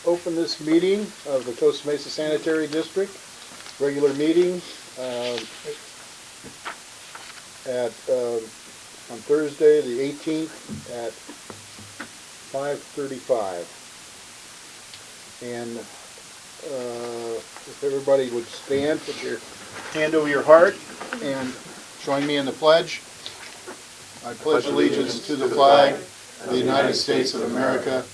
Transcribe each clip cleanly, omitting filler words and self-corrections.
open this meeting of the Costa Mesa Sanitary District, regular meeting on Thursday the 18th at 5:35. And if everybody would stand, put your hand over your heart and join me in the pledge. I pledge allegiance to the flag of the United States of America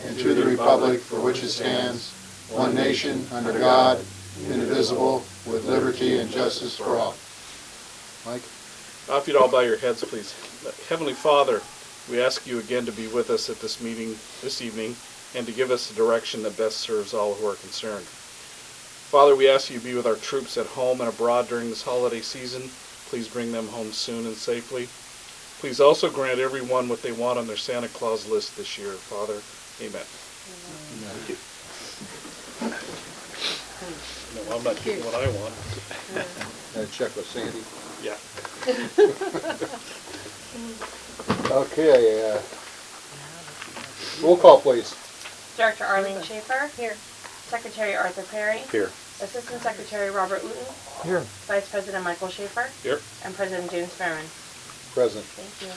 and to the republic for which it stands, one nation, under God, indivisible, with liberty and justice for all. Mike? If you'd all bow your heads, please. Heavenly Father, we ask you again to be with us at this meeting this evening and to give us the direction that best serves all who are concerned. Father, we ask you to be with our troops at home and abroad during this holiday season. Please bring them home soon and safely. Please also grant everyone what they want on their Santa Claus list this year, Father. Amen. Thank you. No, I'm not getting what I want. Check with Sandy. Yeah. Okay, roll call, please. Director Arlene Schaefer. Here. Secretary Arthur Perry. Here. Assistant Secretary Robert Wooten. Here. Vice President Michael Schaefer. Here. And President James Fairman. Present. Thank you.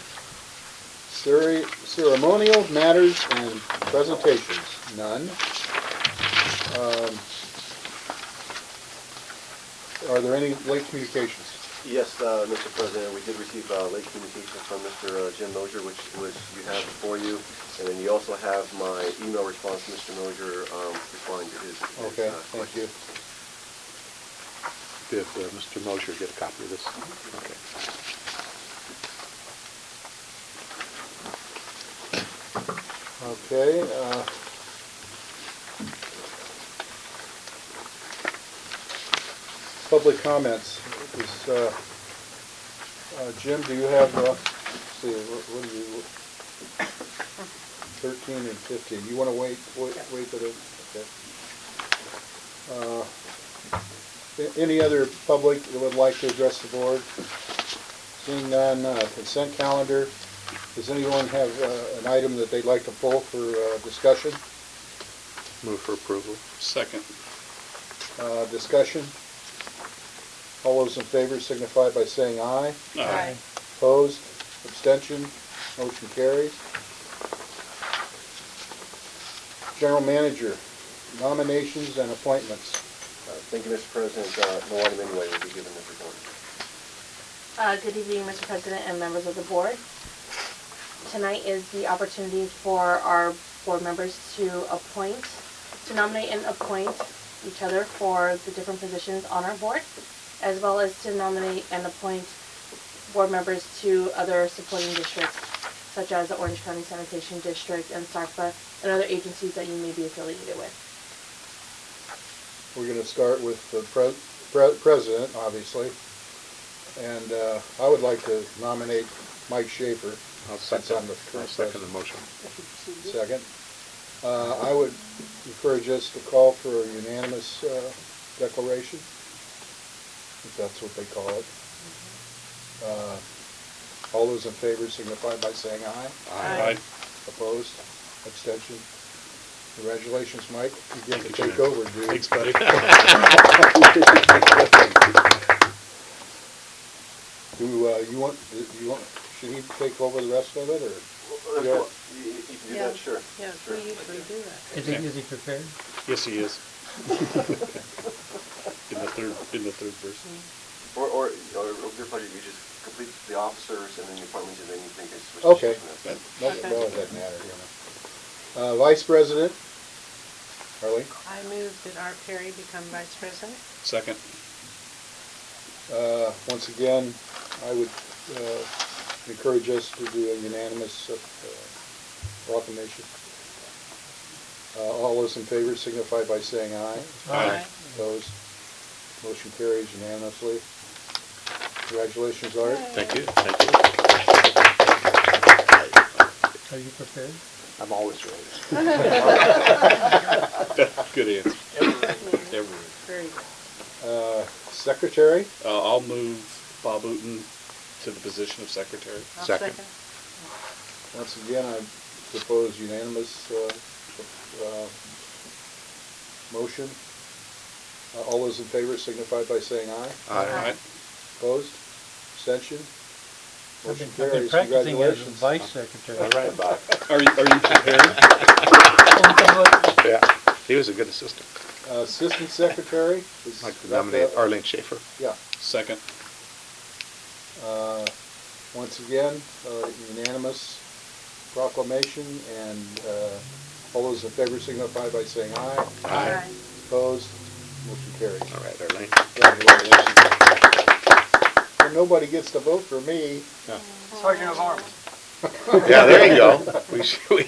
Ceremonial matters and presentations, none. Are there any late communications? Yes, Mr. President, we did receive late communication from Mr. Jim Moser, which you have before you, and then you also have my email response to Mr. Moser responding to his Okay, thank you. Did Mr. Moser get a copy of this? Okay. Okay. Public comments. Jim, do you have, let's see, what do you, 13 and 15. You want to wait for this? Okay. Any other public that would like to address the board? Seeing none, consent calendar. Does anyone have an item that they'd like to pull for discussion? Move for approval. Second. Discussion? All those in favor signify by saying aye. Aye. Opposed? Abstention? Motion carries. General Manager, nominations and appointments. Thank you, Mr. President. No item anyway will be given this report. Good evening, Mr. President and members of the board. Tonight is the opportunity for our board members to nominate and appoint each other for the different positions on our board, as well as to nominate and appoint board members to other supporting districts, such as the Orange County Sanitation District and SARFA and other agencies that you may be affiliated with. We're going to start with the president, obviously, and I would like to nominate Mike Schaefer. I'll Since I'm the second. I'll second the motion. Second. I would encourage us to call for a unanimous declaration, if that's what they call it. All those in favor signify by saying aye. Aye. Opposed? Abstention? Congratulations, Mike. You get to Thank take you. over, dude. Thanks, buddy. Should he take over the rest of it, or? You can do that, sure. Yeah, we usually do that. Is he prepared? Yes, he is. in the third verse. Or your pleasure, you just complete the officers and then the appointments, and then you think it's... Okay. That's That doesn't matter, you know. Vice President, Harley? I move that Art Perry become Vice President. Second. Once again, I would encourage us to do a unanimous proclamation. All those in favor signify by saying aye. Aye. Opposed? Motion carries unanimously. Congratulations, Art. Thank you. Thank you. Are you prepared? I'm always ready. Good answer. Every. Very good. Secretary? I'll move Bob Wooten to the position of secretary. I'll Second. Once again, I propose unanimous motion. All those in favor signify by saying aye. Aye. Opposed? Abstention? I've Motion been carries. practicing as a Congratulations. vice secretary. All right, Bob. Are you prepared? Yeah, he was a good assistant. Assistant Secretary. is I'd like to that nominate the- Arlene Schaefer. Yeah. Second. Once again, unanimous proclamation, and all those in favor signify by saying aye. Aye. Opposed? Motion carries. All right, Arlene. Congratulations. And nobody gets to vote for me. Sergeant of Arms. Yeah, there you go.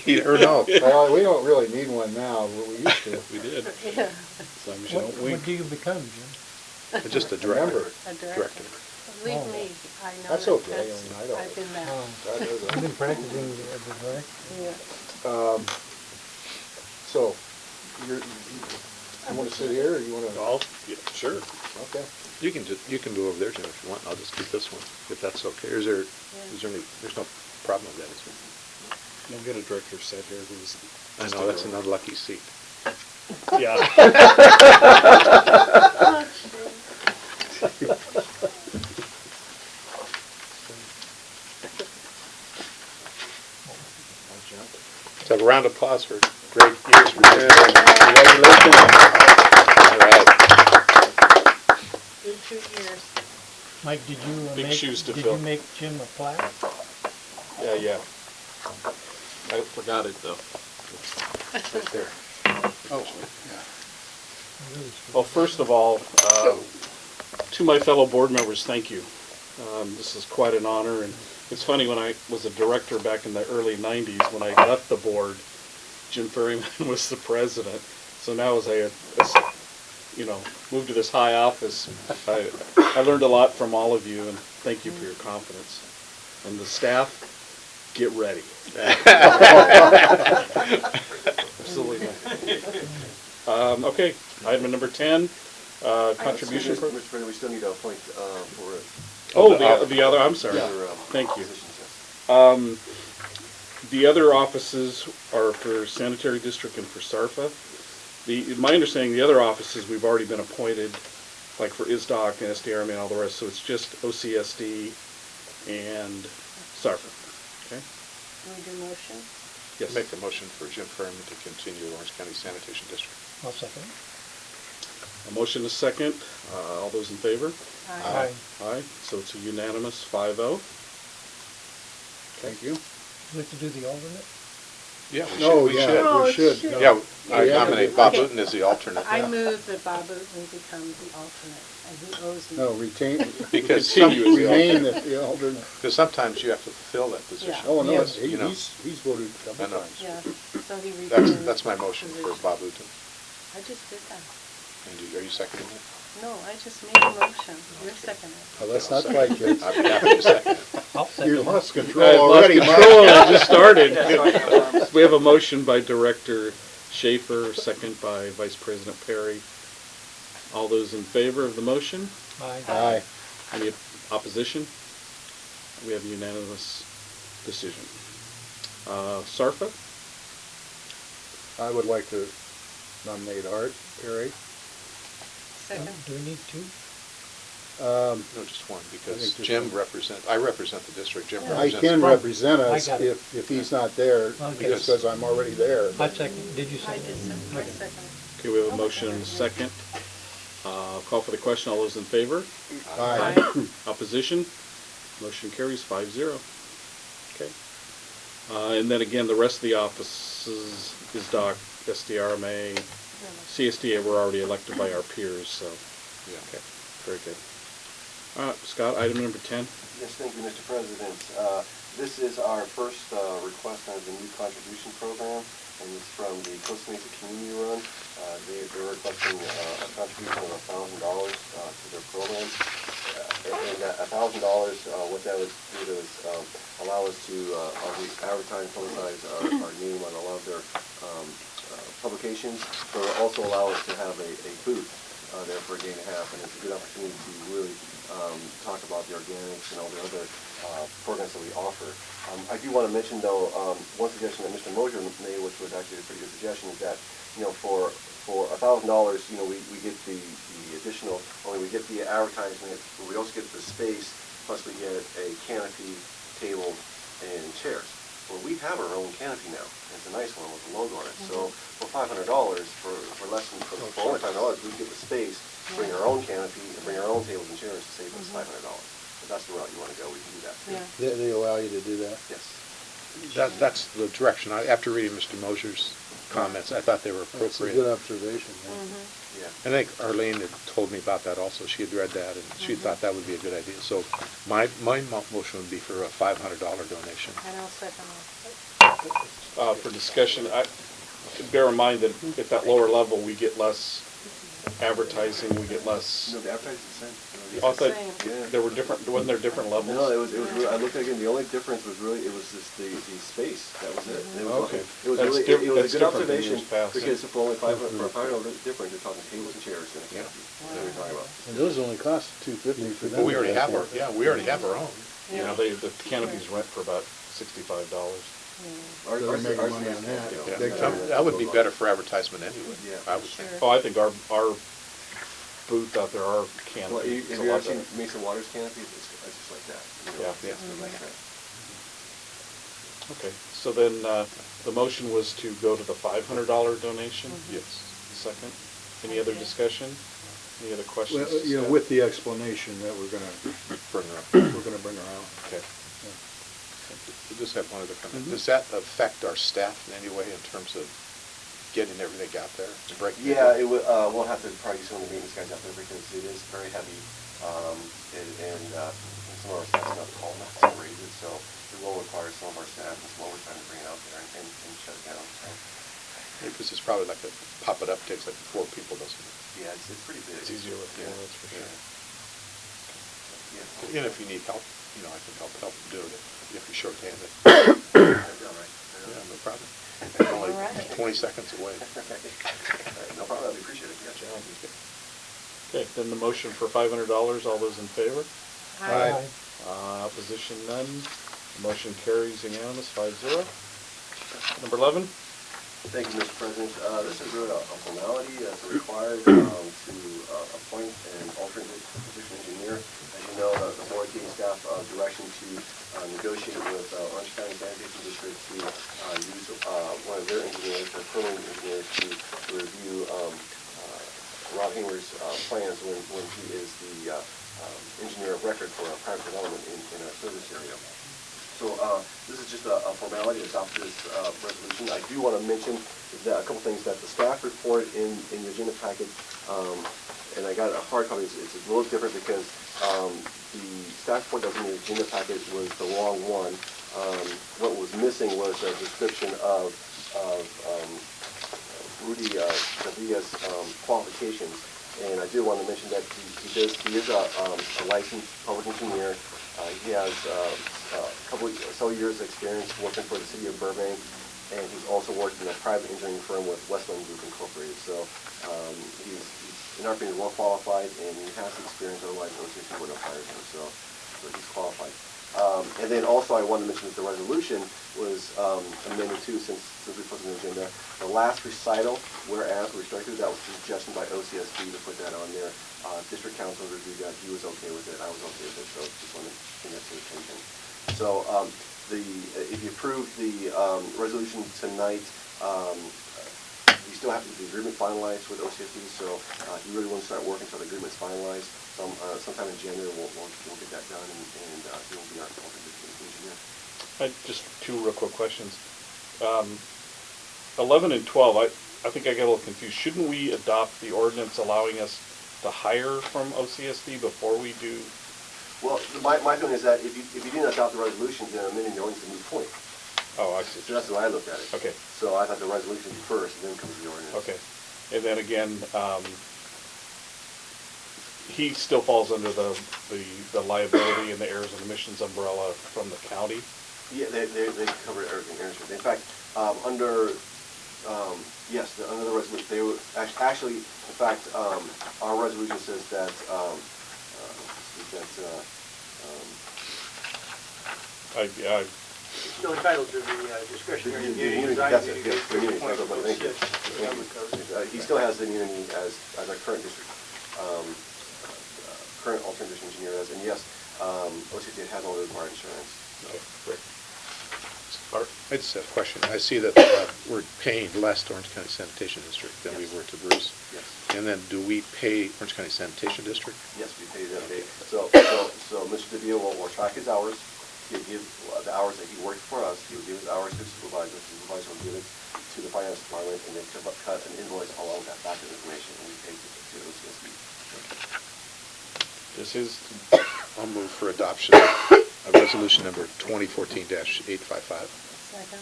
We or no. Well, we don't really need one now, but we used to. We did. Yeah, As long as you don't What wink. do you become, Jim? Just a Remember. director. a director. Director. Believe Oh. me, I know. That's that. okay, I That's- mean, I don't- I've been there. Oh, That is I've a- been practicing as a director. Yeah. So, you want to sit here, or you want to? Oh, yeah, sure. Okay. You can go over there, Jim, if you want. I'll just keep this one, if that's okay. Or is there any, there's no problem with that, is there? You'll get a director set here who's. I know, that's an unlucky seat. Yeah. Let's have a round of applause for great years for Jim. Congratulations. All right. Good 2 years. Mike, did you Big shoes to did fill. you make Jim a plaque? Yeah. I forgot it though. Right there. Oh, Well, first of all, to my fellow board members, thank you. This is quite an honor, and it's funny, when I was a director back in the early 90s, when I left the board, Jim Ferryman was the president. So now as I moved to this high office, I learned a lot from all of you, and thank you for your confidence. And the staff, get ready. Absolutely. Okay, item number 10, contribution. Mr. President, we still need to appoint for. Oh, the other, I'm sorry. Thank you. The other offices are for Sanitary District and for SARFA. My understanding, the other offices, we've already been appointed, like for ISDOC and SDRM and all the rest, so it's just OCSD and SARFA. Okay? Want to do motion? Yes. Make a motion for Jim Ferryman to continue Orange County Sanitation District. I'll second. A motion is second. All those in favor? Aye. Aye. So it's a unanimous 5-0. thank you. Do we have to do the alternate? Yeah, No, we should. yeah, Oh, we it should. should. Yeah, I Yeah. nominate Bob Wooten as the alternate. I move that Bob Wooten become the alternate, and he owes me. No, retain, Because Continue as the remain the alternate. Because sometimes you have to fill that position. Yeah. Oh, no, Yes. he's You know. voted a couple I know. times. Yeah, so he retains. That's my motion for position. Bob Wooten. I just did that. And are you seconding it? No, I just made a motion. You're seconding. Oh, let's I'll not fight, second it. kids. I'd be happy to second it. I'll second. You it. lost I control lost already, Mike. control, I just started. We have a motion by Director Schaefer, second by Vice President Perry. All those in favor of the motion? Aye. Aye. Any opposition? We have unanimous decision. SARFA? I would like to nominate Art Perry. Second. Do we need two? No, just one, I because think just Jim one. I represent the district, Jim I represents. can fine. represent us I got it. if he's not there, Okay. because I'm already there. I second. Did you I second? did second. I second. Okay, we have a motion and a second. Call for the question. All those in favor? Aye. Opposition? Motion carries 5-0. Okay. And then again, the rest of the offices, ISDOC, SDRMA, CSDA were already elected by our peers, so, Yeah. okay, very good. Scott, item number 10. Yes, thank you, Mr. President. This is our first request under the new contribution program, and it's from the Costa Mesa Community Run. They're requesting a contribution of $1,000 to their program. And that $1,000, what that would do is allow us to advertise, publicize our name on a lot of their publications, but it'll also allow us to have a booth there for a day and a half, and it's a good opportunity to really talk about the organics and all the other programs that we offer. I do want to mention, though, one suggestion that Mr. Moser made, which was actually a pretty good suggestion, is that, for For $1,000, we get the additional, we get the advertisement, but we also get the space, plus we get a canopy, table, and chairs. Well, we have our own canopy now. It's a nice one with a logo on it. So for $500, for less than for only $500, we get the space, bring our own canopy, and bring our own tables and chairs to save us $500. If that's the route you want to go, we can do that too. Yeah. They allow you to do that? Yes. That's the direction. After reading Mr. Moser's comments, I thought they were That's a good appropriate. observation. Yeah. I think Arlene had told me about that also. She had read that, and she thought that would be a good idea. So my motion would be for a $500 donation. And I'll second that. For discussion, bear in mind that at that lower level, we get less advertising, we get less. No, the advertising is the same. I thought Yeah. there were different, wasn't there different levels? No, it was really, I looked at it again, the only difference was really, it was just the space, that was it. And it was, Okay. It was That's really, diff- it was that's a good different than observation, years past. because for only $500 difference, you're talking tables and chairs and a canopy. That's what we're talking about. And those only cost $250 for them. Well, we already have our, we already have our own. You know, the canopies rent for about $65. Ours- So they're making ours- money on that. yeah. Big time. That would be better for advertisement anyway. Yeah. I would think. Oh, I think our booth out there, our Well, canopy have is a you lot ever seen better. Mason Waters canopy? It's just like that. Yeah. It's like that. Okay, so then the motion was to go to the $500 donation? Yes. Second. Any other discussion? Any other questions? Well, with the explanation that we're gonna Bring her up. bring her out. Okay. We just have one other comment. Does that affect our staff in any way in terms of getting everything out there? Yeah, it would, we'll have to probably use some of the maintenance guys out there because it is very heavy, and some of our staff's not tall enough to raise it, so it will require some of our staff and some overtime to bring it out there and shut it down. So, Because it's probably like pop it up takes like 4 people, doesn't it? yeah, it's pretty big. It's easier with you, that's for sure. Yeah. And if you need help, I can help do it if you're short-handed. Yeah, all right. Yeah, no problem. I'm only All right. 20 seconds away. No problem, I appreciate it. Yeah. Okay, then the motion for $500, all those in favor? Aye. Opposition, none. The motion carries unanimous, 5-0. Number 11? Thank you, Mr. President. This is really a formality that's required to appoint an alternate position engineer. As you know, the board gave staff direction to negotiate with Orange County Sanitation District to use one of their engineers, their permanent engineers, to review Rob Hamer's plans when he is the engineer of record for private development in our service area. So this is just a formality to adopt this resolution. I do want to mention that a couple things that the staff report in the agenda packet, and I got a hard copy. It's a little different because the staff report that was in the agenda packet was the wrong one. What was missing was a description of Rudy Sevilla's qualifications, and I did want to mention that he is a licensed public engineer. He has several years of experience working for the city of Burbank, and he's also worked in a private engineering firm with Westland Group Incorporated. So he's in our opinion well qualified, and he has experience. Otherwise, OCC wouldn't have hired him. So he's qualified. And then also I wanted to mention that the resolution was amended too since we put it on the agenda. The last recital, whereas restricted, that was a suggestion by OCSD to put that on there. District Council reviewed that. He was okay with it. I was okay with it. So just wanted to bring that to your attention. So if you approve the resolution tonight, we still have to get the agreement finalized with OCSD. So you really want to start working until the agreement's finalized. Sometime in January, we'll get that done, and he will be our engineer. Just 2 real quick questions. 11 and 12, I think I got a little confused. Shouldn't we adopt the ordinance allowing us to hire from OCSD before we do? Well, my feeling is that if you didn't adopt the resolution, then amending the ordinance is a moot point. Oh, I see. So that's the way I looked at it. Okay. So I thought the resolution would be first, and then comes the ordinance. Okay. And then again, he still falls under the liability and the errors and omissions umbrella from the county? Yeah, they covered everything. In fact, under the resolution, they were actually, in fact, our resolution says that Still entitled to the discretionary The immunity. immunity, as I that's it, reviewed yes, the immunity, point that's what I think. 06 of the government code. He still has the immunity as our current district, current alternate district engineer does, and yes, OCD has all the required insurance. Okay, great. Art? I just have a question. I see that we're paying less to Orange County Sanitation District than we Yes. were to Bruce. Yes. And then do we pay Orange County Sanitation District? Yes, we pay them. So Mr. DeVille will track his hours. He'll give the hours that he worked for us. He'll give his hours to the supervisor. The supervisor will give it to the finance department, and they cut an invoice along that back of information, and we pay to OCSD. This is, I'll move for adoption of resolution number 2014-855. Second.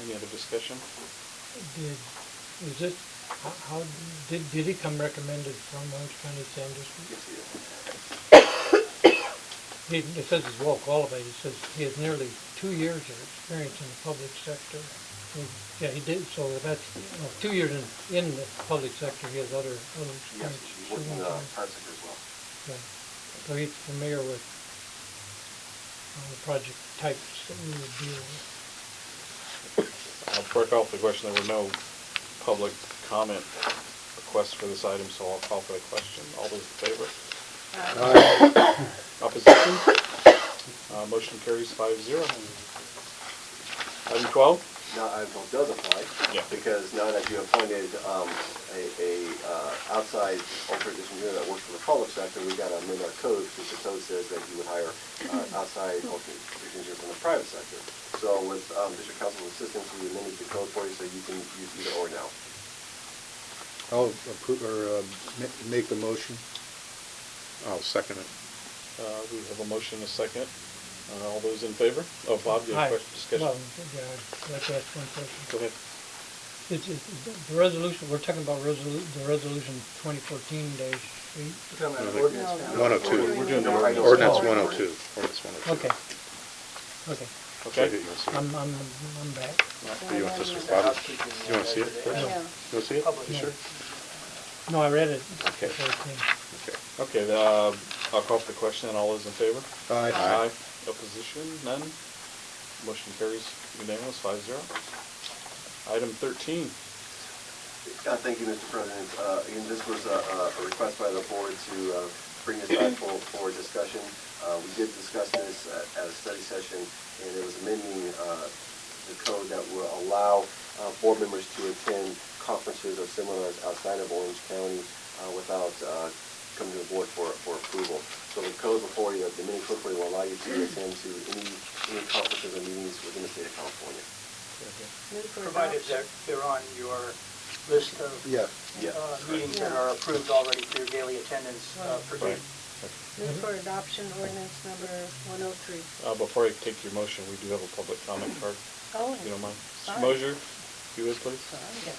any other discussion? Did he come recommended from Orange County San District? Yes, he is. It says he's well qualified. It says he has nearly 2 years of experience in the public sector. Yeah, he did, so that's 2 years in the public sector. He has other Yes, experience. he's working in the private sector as well. Yeah. So he's familiar with the project types that we would deal with. I'll work off the question. There were no public comment requests for this item, so I'll call for the question. All those in favor? Opposition? Motion carries 5-0. Item 12? Now, Idaho does apply, Yeah. because now that you appointed outside alternate district engineer that works for the public sector, we got to amend our code, because the code says that you would hire outside alternate district engineer from the private sector. So with district council's assistance, we amended the code for you, so you can use either or now. I'll approve, or make the motion. I'll second it. We have a motion and a second. All those in favor? Oh, Bob, you have a question, discussion? Well, yeah, I'd like to ask one question. Go ahead. The resolution, we're talking about the resolution 2014-8. We're talking about No, ordinance now. 102. We're doing the Ordinance 102. Ordinance 102. Okay. Okay. Okay. You want to see it? I'm back. Do you want this, Bob? You want to see it first? Yeah. You want to see it? Public. You sure? No, I read it. Okay. before it came. Okay. Okay, I'll call for the question, and all those in favor? Aye. Opposition? None? Motion carries unanimous, 5-0. Item 13. Thank you, Mr. President. Again, this was a request by the board to bring this back for discussion. We did discuss this at a study session, and it was amending the code that will allow board members to attend conferences or seminars outside of Orange County without coming to the board for approval. So the code before you, the mini code before you, will allow you to attend to any conferences or meetings within the state of California. Move for Provided adoption. that they're on your list of Yeah. meetings that are approved already for your daily attendance per Right. day. Move for adoption ordinance number 103. Before I take your motion, we do have a public comment card, Oh, if you don't mind. Mr. sorry. Moser, if you would, please. Sorry.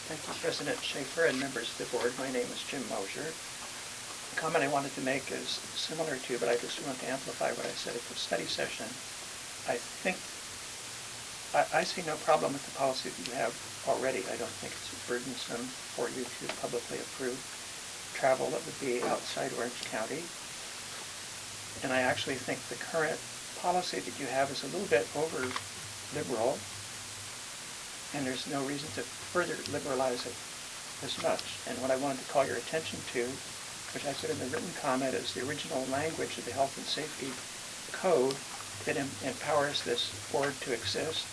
Thank you, President Schaefer and members of the board. My name is Jim Moser. The comment I wanted to make is similar to, but I just want to amplify what I said at the study session. I think, I see no problem with the policy that you have already. I don't think it's burdensome for you to publicly approve travel that would be outside Orange County. And I actually think the current policy that you have is a little bit over liberal, and there's no reason to further liberalize it as much. And what I wanted to call your attention to, which I put in the written comment, is the original language of the Health and Safety Code that empowers this board to exist,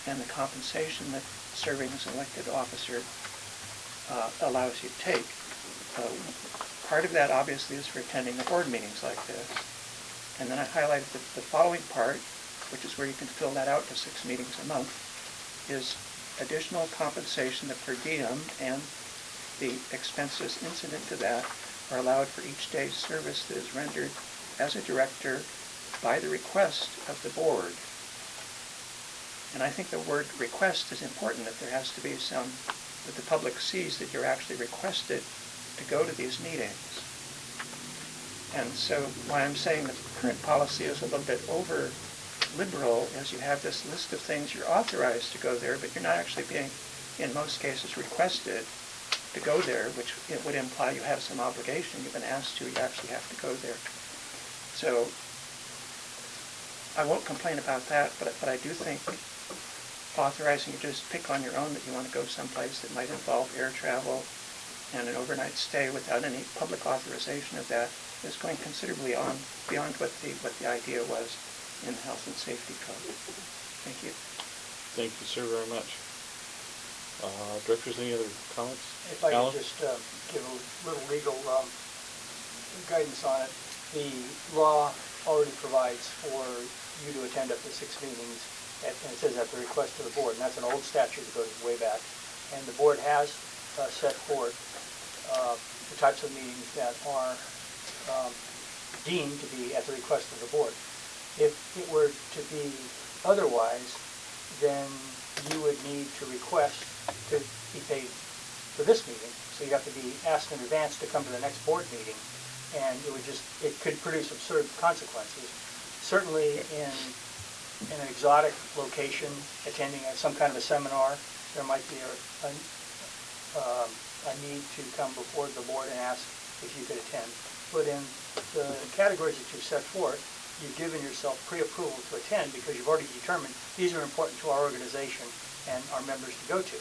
and the compensation that serving as an elected officer allows you to take. Part of that obviously is for attending the board meetings like this. And then I highlighted the following part, which is where you can fill that out to 6 meetings a month, is additional compensation, the per diem, and the expenses incident to that are allowed for each day's service that is rendered as a director by the request of the board. And I think the word request is important, that there has to be some, that the public sees that you're actually requested to go to these meetings. And so why I'm saying that the current policy is a little bit over liberal is you have this list of things you're authorized to go there, but you're not actually being, in most cases, requested. to go there, which it would imply you have some obligation. You've been asked to, you actually have to go there. So I won't complain about that, but I do think authorizing you to just pick on your own that you want to go someplace that might involve air travel and an overnight stay without any public authorization of that is going considerably beyond what the idea was in the health and safety code. Thank you. Thank you, sir, very much. Directors, any other comments? If I Alan? could just give a little legal guidance on it. The law already provides for you to attend up to 6 meetings, and it says at the request of the board, and that's an old statute that goes way back. And the board has set forth the types of meetings that are deemed to be at the request of the board. If it were to be otherwise, then you would need to request to be paid for this meeting. So you'd have to be asked in advance to come to the next board meeting, and it could produce absurd consequences. Certainly in an exotic location, attending some kind of a seminar, there might be a need to come before the board and ask if you could attend. But in the categories that you've set forth, you've given yourself pre-approval to attend because you've already determined these are important to our organization and our members to go to.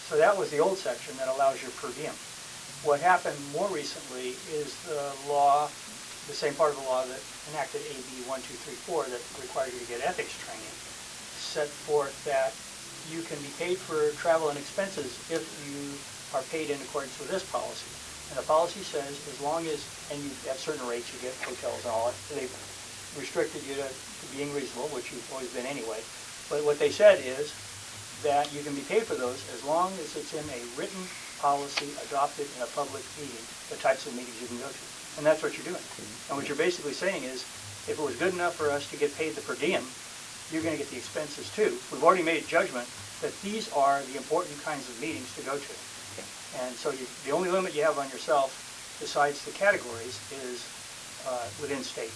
So that was the old section that allows your per diem. What happened more recently is the law, the same part of the law that enacted AB 1234 that required you to get ethics training, set forth that you can be paid for travel and expenses if you are paid in accordance with this policy. And the policy says as long as, and you have certain rates, you get hotels and all that, they've restricted you to being reasonable, which you've always been anyway. But what they said is that you can be paid for those as long as it's in a written policy adopted in a public meeting, the types of meetings you can go to. And that's what you're doing. And what you're basically saying is, if it was good enough for us to get paid the per diem, you're going to get the expenses too. We've already made a judgment that these are the important kinds of meetings to go to. And so the only limit you have on yourself, besides the categories, is within state.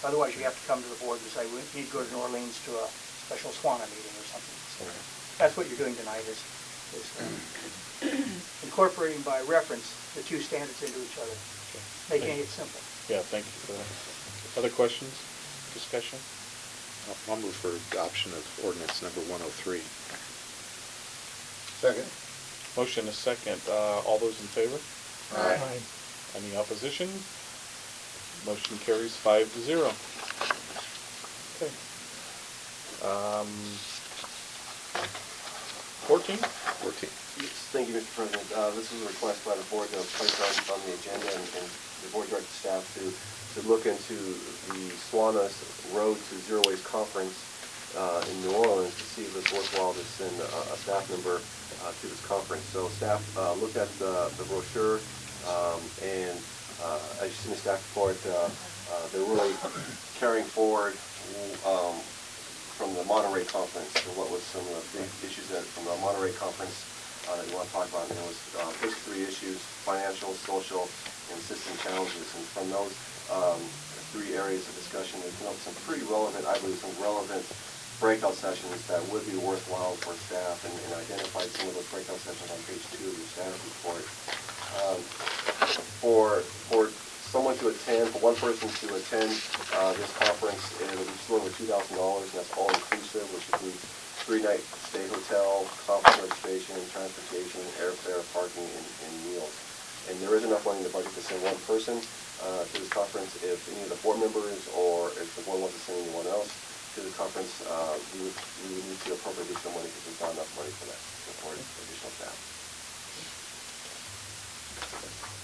Otherwise, you have to come to the board and say, we need to go to New Orleans to a special SWANA meeting or something. So that's what you're doing tonight is incorporating by reference the two standards into each other, making it simple. Yeah, thank you for that. Other questions, discussion? I'll move for adoption of ordinance number 103. Second. Motion is second. All those in favor? Aye. Any opposition? Motion carries 5-0. Okay. 14? 14. Yes, thank you, Mr. President. This is a request by the board to place on the agenda, and the board directed staff to look into the SWANA's Road to Zero Waste Conference in New Orleans to see if it's worthwhile to send a staff member to this conference. So staff looked at the brochure, and as you see in the staff report, they're really carrying forward from the Monterey conference, and what was some of the big issues from the Monterey conference that you want to talk about. And it was those 3 issues: financial, social, and system challenges. And from those 3 areas of discussion, we came up with some pretty relevant, I believe, some relevant breakout sessions that would be worthwhile for staff, and identified some of those breakout sessions on page 2 of your staff report. For someone to attend, for one person to attend this conference, it'll be just over $2,000, and that's all inclusive, which includes 3-night stay hotel, conference registration, transportation, airfare, parking, and meals. And there is enough money in the budget to send one person to this conference. If any of the board members or if the board wants to send anyone else to the conference, we would need to appropriate additional money because there's not enough money for that, for additional staff.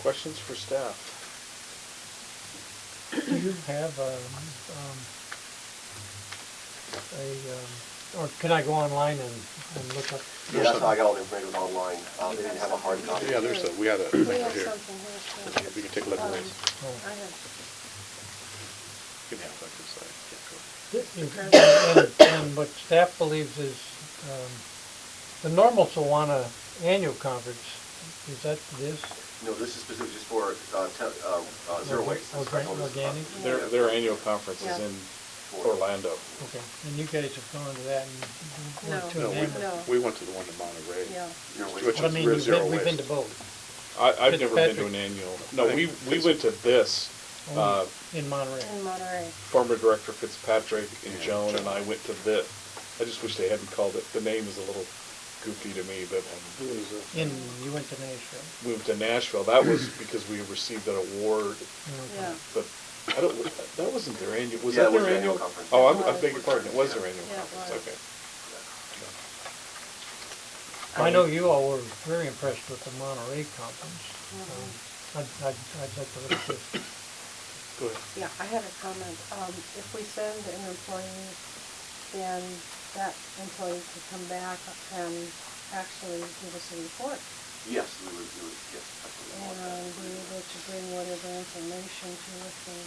Questions for staff? Do you have or can I go online and look up? Yeah, that's how I got all the information online. They didn't have a hard copy. Yeah, we had a thing We right have here. something here. We can take a look at this. I have. You can have that inside. And what staff believes is the normal Sawana annual conference, is that this? No, this is specific just for zero waste. Organic? Their annual conference is Yeah. in Orlando. Okay, and you guys have gone to that and No. went to No, an ambulance? No. we went to the one in Monterey. Yeah. Which But I was mean, zero we've been to waste. both, I've never been to Fitzpatrick. an annual. No, we went to this. only in Monterey. In Monterey. Former Director Fitzpatrick and Yeah, Joan and Joan. I went to this. I just wish they hadn't called it. The name is a little goofy to me, but You went to Nashville. we went to Nashville. That was because we received an award, Okay. Yeah. but I don't. That wasn't their annual. Was Yeah, that it was their their annual annual? conference. Oh, I It beg your was. pardon. It was their annual Yeah, it conference. was. Okay. I know you all were very impressed with the Monterey conference. I'd like to look at this. Go ahead. Yeah, I had a comment. If we send an employee, then that employee could come back and actually give us a report. Yes, we would, yes. absolutely. And be able to bring whatever information to us and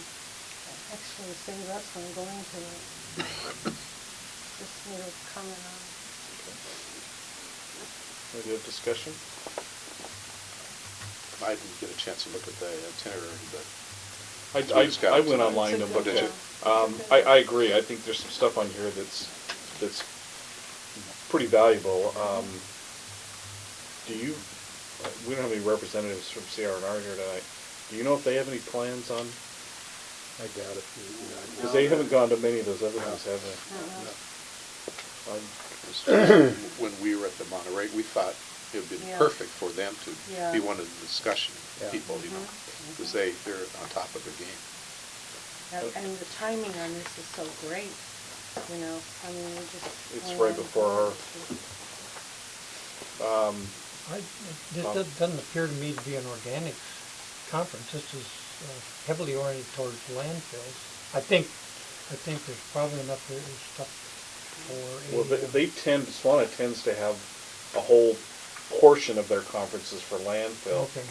actually save us from going to it. Just a little comment on it. Any other discussion? I didn't get a chance to look at the itinerary, but I went online and looked at it. I agree. I think there's some stuff on here that's pretty valuable. We don't have any representatives from CR&R here tonight. Do you know if they have any plans on? I doubt it. Because they haven't gone to many of those other ones, have they? When we were at the Monterey, we thought it would be Yeah. perfect for them to Yeah. be one of the discussion Yeah. people, you know, because they're on top of their game. And the timing on this is so great, you know, I mean, we just. It's went right on before board. This doesn't appear to me to be an organic conference. This is heavily oriented towards landfills. I think there's probably enough stuff for Well, SWANA tends to have a whole portion of their conferences for landfill, Okay.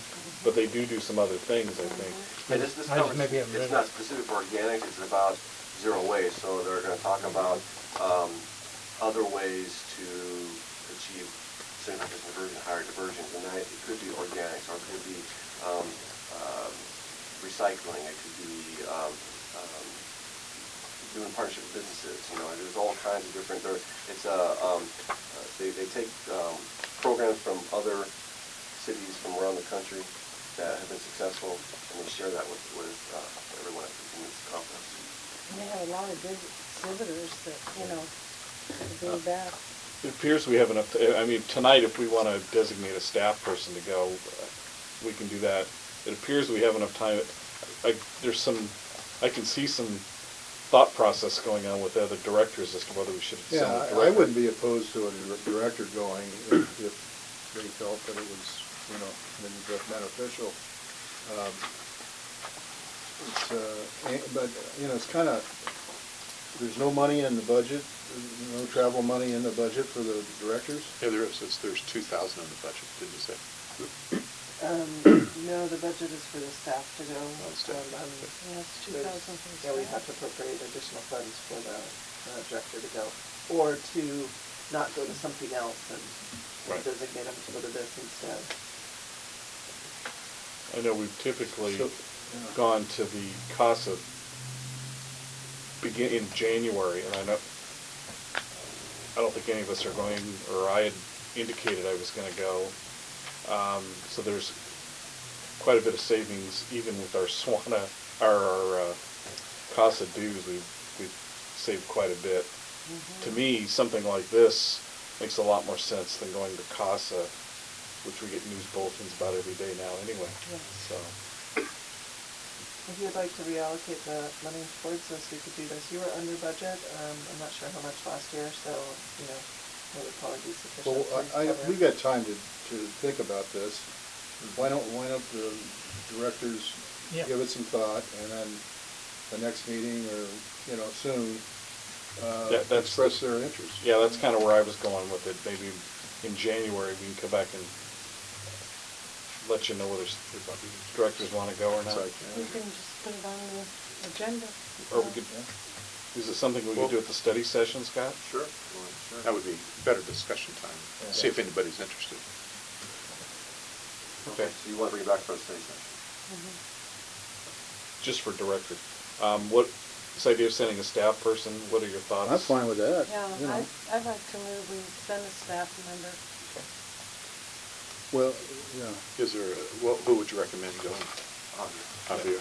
but they do some other things, I think. Yeah, this I just conference, maybe haven't read it's it. not specific for organics, it's about zero waste, so they're gonna talk about, other ways to achieve significant conversion, higher diversions, and that, it could be organics, or it could be, recycling, it could be, doing partnership with businesses, you know, and there's all kinds of different, they take, programs from other cities from around the country that have been successful, and they share that with everyone at this conference. And they have a lot of good exhibitors that, you know, to bring back. It appears we have enough, tonight, if we want to designate a staff person to go, we can do that. It appears we have enough time. I can see some thought process going on with other directors as to whether we should send a Yeah, director. I wouldn't be opposed to a director going if they felt that it was, beneficial. But, it's kind of, there's no money in the budget, no travel money in the budget for the directors? Yeah, there's 2,000 in the budget, didn't you say? No, the budget is for the staff to go. Staff. Yeah, it's 2,000 for the Yeah, we staff. have to appropriate additional funds for the director to go, or to not go to something else and Right. designate them to go to this instead. I know we've typically So, gone to the CASA in January, and I don't think any of us are going, or I had indicated I was gonna go. So there's quite a bit of savings, even with our SWANA, our CASA dues, we've saved quite a bit. To me, something like this makes a lot more sense than going to CASA, which we get news bulletins about every day now anyway. Yes. So, If you'd like to reallocate the money towards this, we could do this. You were under budget. I'm not sure how much last year, so, it would probably be sufficient. Well, to we cover. got time to think about this. Why don't the directors Yeah. give it some thought, and then the next meeting, or, soon, that's express their interest. yeah, that's kind of where I was going with it. Maybe in January, we can come back and let you know whether directors want to go or not. We can just put it on the agenda. Or we could, is it something we could do at the study session, Scott? Sure. That would be better discussion time, see if anybody's interested. Okay. So you want to bring it back for a study session? Just for director. this idea of sending a staff person, what are your thoughts? I'm fine with that, Yeah, you know. I'd like to move, we send a staff member. Well, yeah. Is there, who would you recommend going? Javier.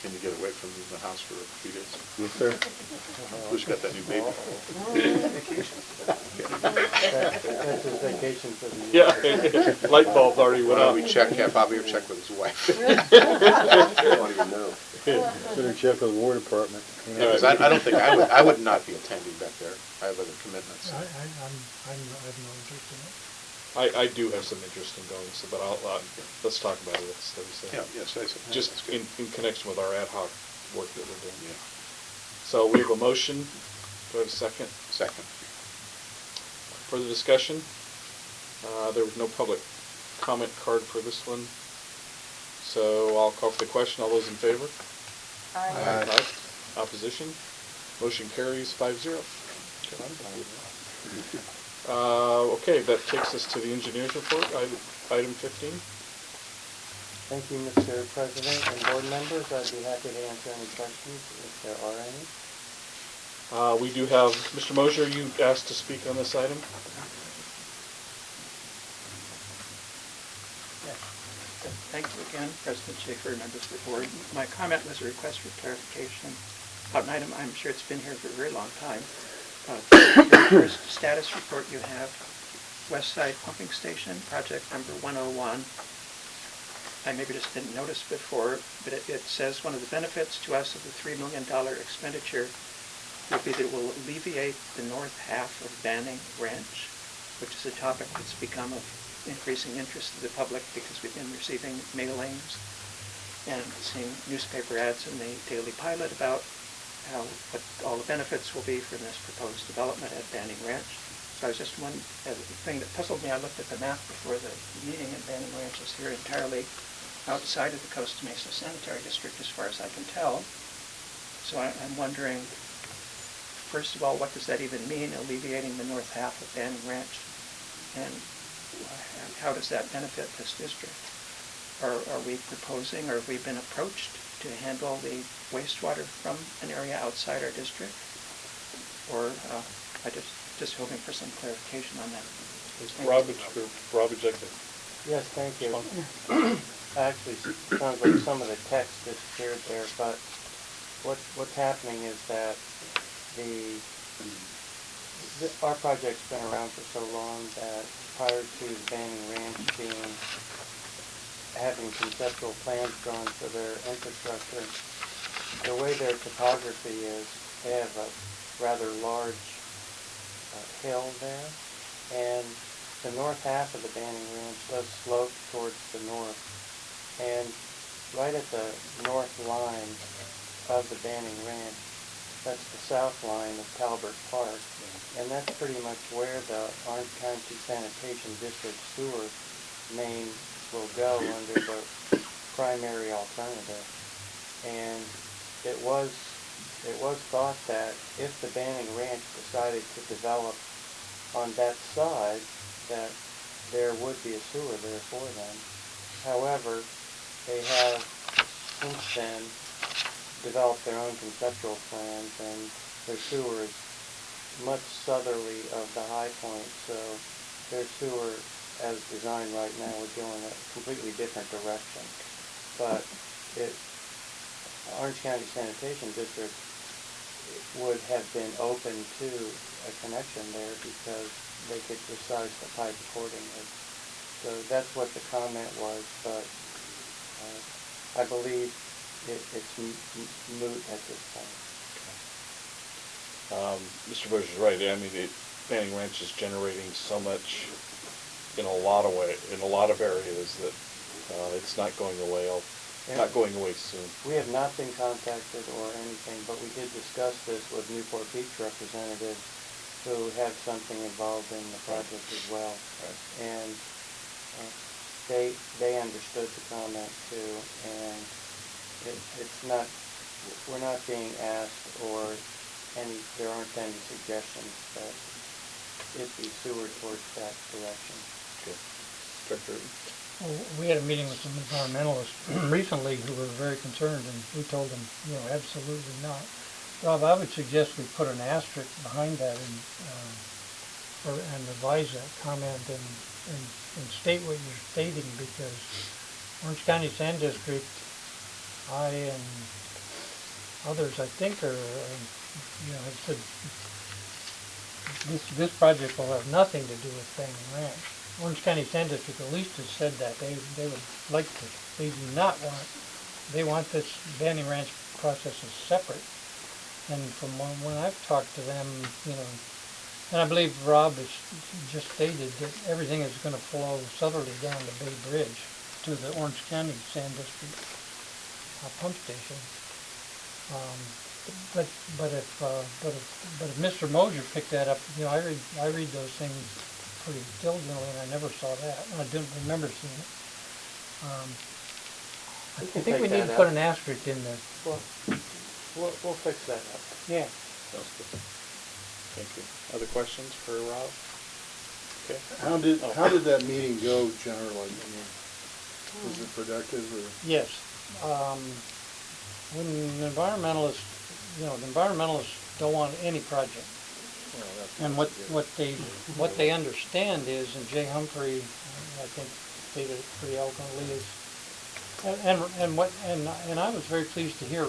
Can you get away from the house for a few days? Yes, sir. Who's got that new baby? That's his vacation for the year. Yeah, light bulb already went Why don't off. we check, have Javier check with his wife? I don't even know. Better check with the War Department. Yeah, 'cause I don't think, I would not be attending back there. I have other commitments. I have no interest in it. I do have some interest in going, so, but let's talk about it at the study session. Yeah, yes, I said. Just in connection with our ad hoc work that we're doing. Yeah. So we have a motion. Do I have a second? Second. Further discussion? There was no public comment card for this one. So I'll call for the question. All those in favor? Aye. Opposition? Motion carries 5-0. Okay, that takes us to the engineer's report, item 15. Thank you, Mr. President and board members. I'd be happy to answer any questions if there are any. We do have, Mr. Moser, you asked to speak on this item? Yes. Thank you again, President Schaefer, members of the board. My comment was a request for clarification about an item, I'm sure it's been here for a very long time. The first status report you have, West Side Pumping Station, project number 101. I maybe just didn't notice before, but it says one of the benefits to us of the $3 million expenditure will be that it will alleviate the north half of Banning Ranch, which is a topic that's become of increasing interest to the public because we've been receiving mailings and seeing newspaper ads in the Daily Pilot about what all the benefits will be from this proposed development at Banning Ranch. So I was just one thing that puzzled me. I looked at the map before the meeting, and Banning Ranch is here entirely outside of the Costa Mesa Sanitary District as far as I can tell. So I'm wondering, first of all, what does that even mean, alleviating the north half of Banning Ranch? And how does that benefit this district? Are we proposing, or have we been approached to handle the wastewater from an area outside our district? Or I just hoping for some clarification on that. Rob, would you like to? Yes, thank you. Actually, sounds like some of the text disappeared there, but what's happening is that our project's been around for so long that prior to the Banning Ranch having conceptual plans drawn for their infrastructure, the way their topography is, they have a rather large hill there, and the north half of the Banning Ranch does slope towards the north, and right at the north line of the Banning Ranch, that's the south line of Talbert Park, and that's pretty much where the Orange County Sanitation District sewer main will go under the primary alternative. And it was thought that if the Banning Ranch decided to develop on that side, that there would be a sewer there for them. However, they have since then developed their own conceptual plans, and their sewer is much southerly of the high point, so their sewer as designed right now would go in a completely different direction. But Orange County Sanitation District would have been open to a connection there because they could resize the pipe accordingly. So that's what the comment was, but I believe it's moot at this point. Mr. Bush is right. I mean, Banning Ranch is generating so much in a lot of areas that it's not going away. Not going away soon. We have not been contacted or anything, but we did discuss this with Newport Beach representatives who have something involved in the project as well. Right. And they understood the comment too, and we're not being asked, or there aren't any suggestions that it be sewered towards that direction. Okay. Director? Well, we had a meeting with some environmentalists recently who were very concerned, and we told them, absolutely not. Rob, I would suggest we put an asterisk behind that and revise that comment and state what you're stating, because Orange County Sand District, I and others, I think, have said this project will have nothing to do with Banning Ranch. Orange County Sand District at least has said that they would like to, they do not want, they want this Banning Ranch process is separate. And from when I've talked to them, and I believe Rob has just stated that everything is going to flow southerly down the Bay Bridge to the Orange County Sand District pump station. But if Mr. Moser picked that up, I read those things pretty diligently, and I never saw that. I didn't remember seeing it. I think we need to put an asterisk in there. We'll fix that up. Yeah. Sounds good. Thank you. Other questions for Rob? Okay. How did that meeting go generally? I mean, was it productive or? Yes. When the environmentalists don't want any project. And what they understand is, and Jay Humphrey, I think, stated it pretty eloquently, is, and I was very pleased to hear,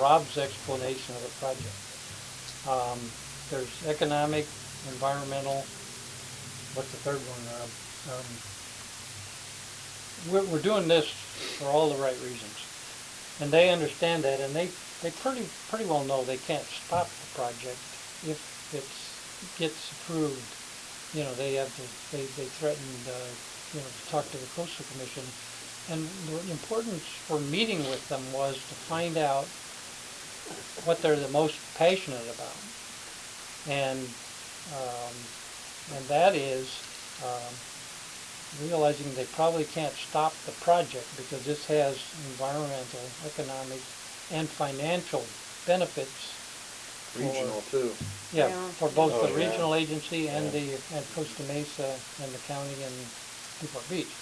Rob's explanation of the project. There's economic, environmental. What's the third one, Rob? We're doing this for all the right reasons, and they understand that, and they pretty well know they can't stop the project if it gets approved. They threatened to talk to the Coastal Commission, and the importance for meeting with them was to find out what they're the most passionate about, and that is realizing they probably can't stop the project because this has environmental, economic, and financial benefits. Regional too. Yeah, for both Oh, the yeah. regional agency and and Costa Mesa and the county and Newport Beach.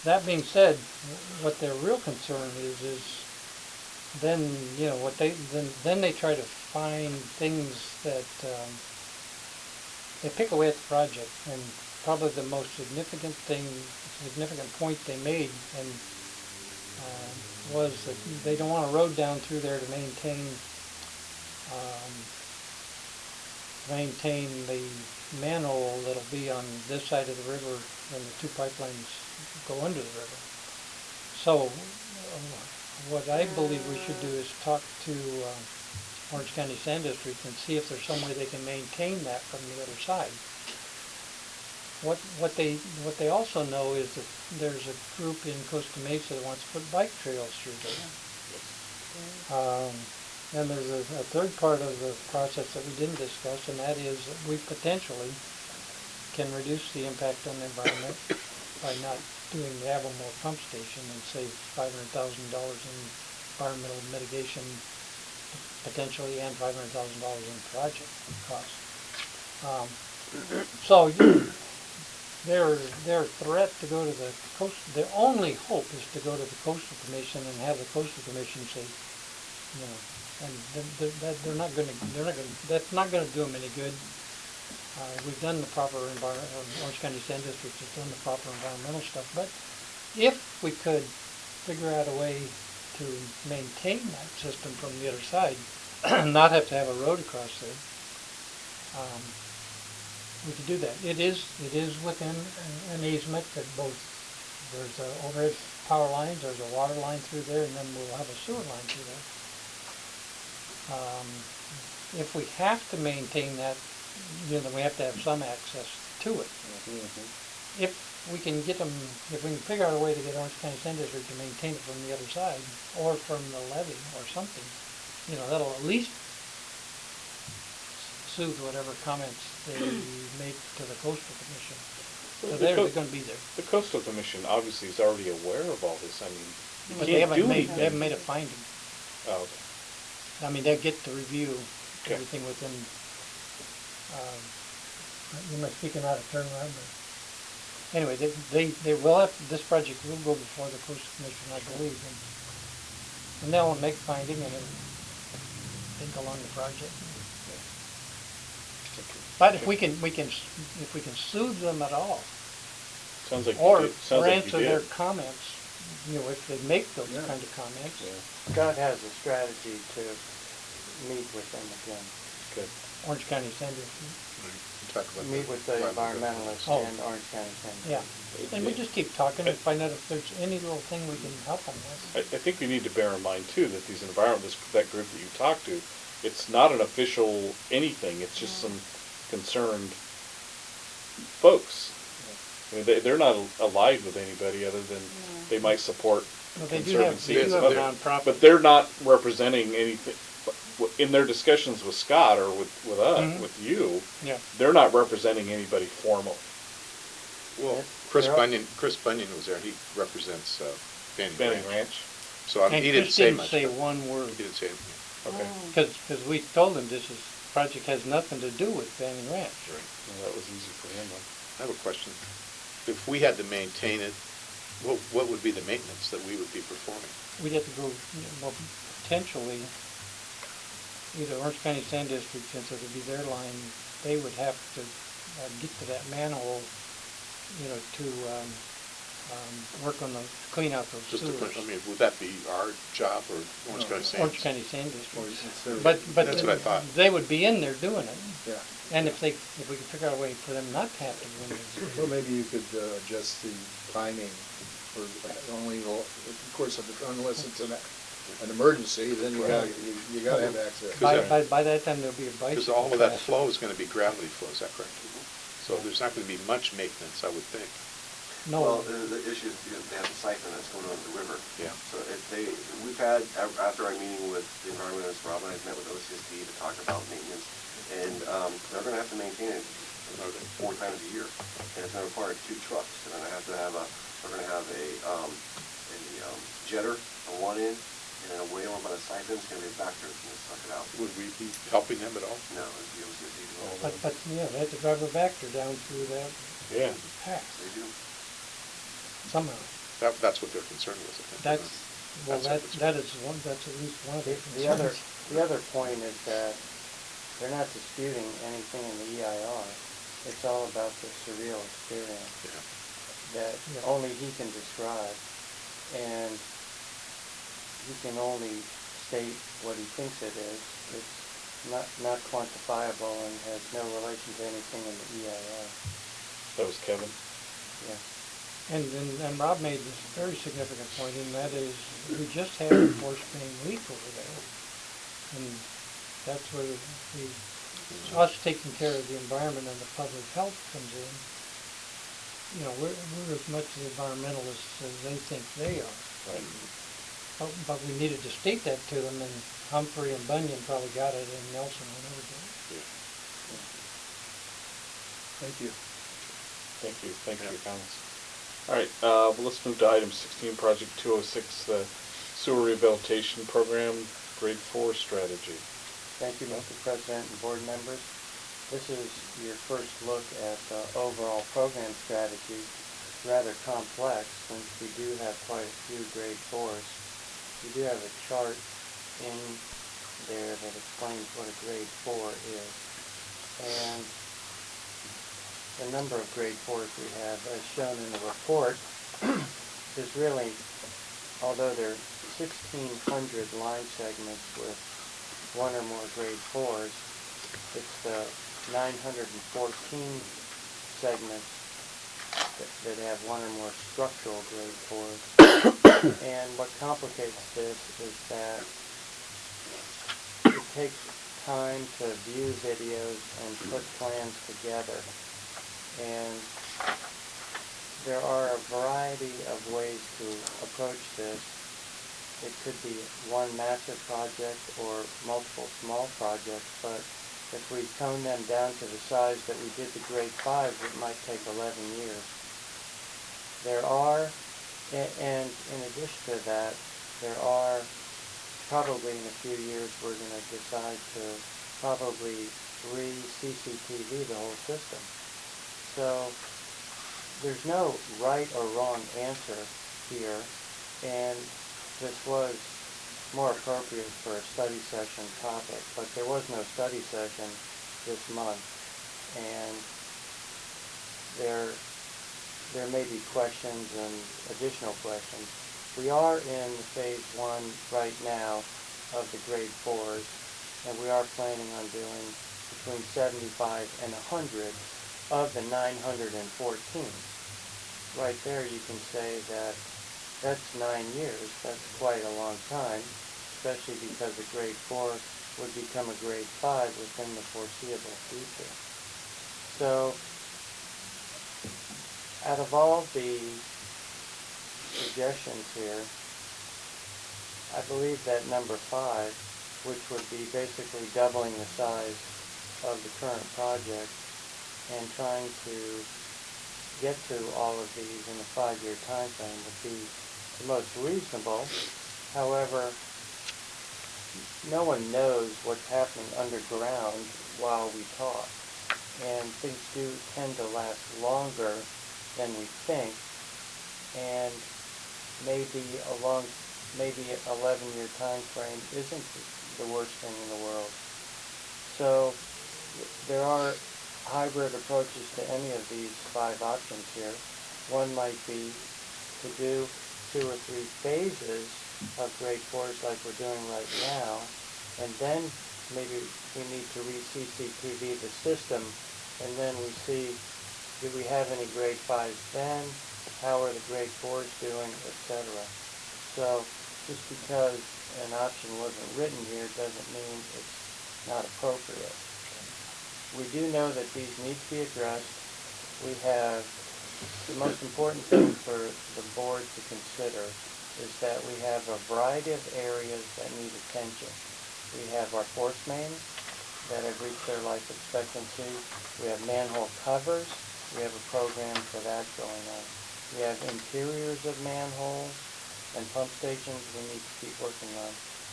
That being said, what their real concern is then then they try to find things that they pick away at the project, and probably the most significant point they made was that they don't want a road down through there to maintain the manhole that'll be on this side of the river when the two pipelines go under the river. So what I believe we should do is talk to Orange County Sand District and see if there's some way they can maintain that from the other side. What they also know is that there's a group in Costa Mesa that wants to put bike trails through there. And there's a third part of the process that we didn't discuss, and that is that we potentially can reduce the impact on the environment by not doing the Avamore pump station and save $500,000 in environmental mitigation potentially, and $500,000 in project costs. So their threat to go to the coast, their only hope is to go to the Coastal Commission and have the Coastal Commission say, and that's not going to do them any good. We've done the proper Orange County Sand District has done the proper environmental stuff, but if we could figure out a way to maintain that system from the other side, not have to have a road across there, we could do that. It is within an easement that there's overhead power lines, there's a water line through there, and then we'll have a sewer line through there. If we have to maintain that, then we have to have some access to it. Mm-hmm. If we can figure out a way to get Orange County Sand District to maintain it from the other side, or from the levee or something, that'll at least soothe whatever comments they make to the Coastal Commission. So they're going to be there. The Coastal Commission obviously is already aware of all this. I mean, but they haven't made a finding. Oh, okay. I mean, they get to review everything within. You might speaking out of turn, Rob. anyway, they will have, this project will go before the Coastal Commission, I believe, and they'll make finding and then think along the project. But if we can soothe them at all, Sounds like or you did. Sounds like you answer their did. comments, if they make those Yeah. kind of comments. Yeah, Scott has a strategy to meet with them again. good. Orange County Sanders, Talk about Meet with the environmentalists Oh. and Orange County Sanders. yeah. And we just keep talking and find out if there's any little thing we can help them with. I think we need to bear in mind too that these that group that you talked to, it's not an official anything. It's just some concerned folks. I mean, they're not allied with anybody other than they might support Well, they do have conservancy. a nonprofit. But they're not representing anything. In their discussions with Scott or with us, Mhm. with you, Yeah. they're not representing anybody formally. Well, They're all- Chris Bunyan was there, he represents Banning Banning Ranch. Ranch. So And he didn't Chris say didn't much. say but one word. He didn't say anything. Okay. Because we told him project has nothing to do with Banning Ranch. Right. Well, that was easy for him. I have a question. If we had to maintain it, what would be the maintenance that we would be performing? We'd have to go, well, potentially, either Orange County Sand District, since it would be their line, they would have to get to that manhole, to work on clean out those Just to sewers. put, I mean, would that be our job or Orange County Sands? Orange County Sand District. Instead of- But That's what I thought. they would be in there doing it. Yeah. And if we could figure out a way for them not to have to go in there. Well, maybe you could adjust the timing for only, of course, unless it's an emergency, then you gotta have access. By that time, there'll be a bicycle. Because all of that path. flow is gonna be gravity flow, is that correct? So there's not gonna be much maintenance, I would think. Well, No, the issue is, they have a siphon that's going over the river. Yeah. So we've had, after our meeting with the environmentalists, Rob and I met with OCSD to talk about maintenance, and they're gonna have to maintain it 4 times a year, and it's gonna require 2 trucks. They're gonna have a jetter on one end, and then a whale about a siphon, it's gonna be a vector, it's gonna suck it out. Would we be helping them at all? No, it's the OCSD. but, they have to drive a Vector down through that Yeah. path They do. somehow. That's what they're concerned with, I think. That's, well, That's that is that's at least one of the The other, concerns. the other point is that they're not disputing anything in the EIR. It's all about the surreal experience Yeah. that Yeah. only he can describe. And he can only state what he thinks it is. It's not quantifiable and has no relation to anything in the EIR. That was Kevin. Yeah. And Rob made this very significant point, and that is, we just had a force main leak over there. And that's where us taking care of the environment and the public health comes in. We're as much the environmentalists as they think they are. Right. But we needed to state that to them, and Humphrey and Bunyan probably got it, and Nelson will never get it. Thank you. Thank you. Thanks for your comments. All right, well, let's move to item 16, Project 206, the Sewer Rehabilitation Program, Grade 4 Strategy. Thank you, Mr. President and board members. This is your first look at the overall program strategy. It's rather complex since we do have quite a few grade 4s. We do have a chart in there that explains what a grade 4 is. And the number of grade 4s we have, as shown in the report, is really, although there are 1,600 line segments with 1 or more grade 4s, it's the 914 segments that have 1 or more structural grade 4s. And what complicates this is that it takes time to view videos and put plans together. And there are a variety of ways to approach this. It could be one massive project or multiple small projects, but if we tone them down to the size that we did the grade 5s, it might take 11 years. There are, and in addition to that, there are probably in a few years we're going to decide to probably re-CCTV the whole system. So there's no right or wrong answer here, and this was more appropriate for a study session topic, but there was no study session this month, and there may be questions and additional questions. We are in phase 1 right now of the grade 4s, and we are planning on doing between 75 and 100 of the 914. Right there you can say that that's 9 years. That's quite a long time, especially because a grade 4 would become a grade 5 within the foreseeable future. So, out of all the suggestions here, I believe that number 5, which would be basically doubling the size of the current project and trying to get to all of these in a 5-year time frame, would be the most reasonable. However, no one knows what's happening underground while we talk, and things do tend to last longer than we think, and maybe 11-year time frame isn't the worst thing in the world. So there are hybrid approaches to any of these 5 options here. One might be to do 2 or 3 phases of grade 4s like we're doing right now, and then maybe we need to re-CCTV the system, and then we see, do we have any grade 5s then? How are the grade 4s doing, etc. So just because an option wasn't written here doesn't mean it's not appropriate. We do know that these need to be addressed. We have, the most important thing for the board to consider is that we have a variety of areas that need attention. We have our force mains that have reached their life expectancy. We have manhole covers. We have a program for that going on. We have interiors of manholes and pump stations we need to keep working on.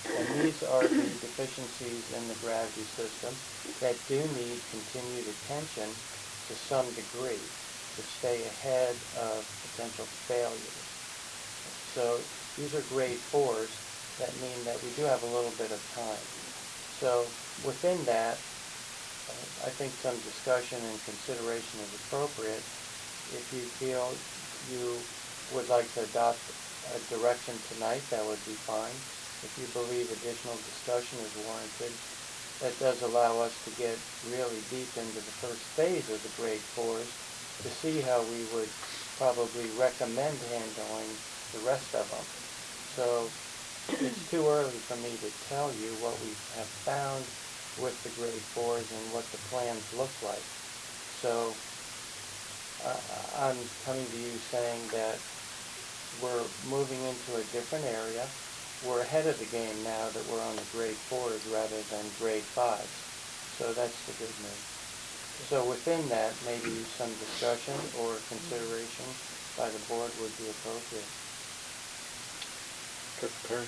And these are the deficiencies in the gravity system that do need continued attention to some degree to stay ahead of potential failures. So these are grade 4s that mean that we do have a little bit of time. So within that, I think some discussion and consideration is appropriate. If you feel you would like to adopt a direction tonight, that would be fine. If you believe additional discussion is warranted, that does allow us to get really deep into the first phase of the grade 4s to see how we would probably recommend handling the rest of them. So it's too early for me to tell you what we have found with the grade 4s and what the plans look like. So I'm coming to you saying that we're moving into a different area. We're ahead of the game now that we're on the grade 4s rather than grade 5s. So that's the good news. So within that, maybe some discussion or consideration by the board would be appropriate. Perry?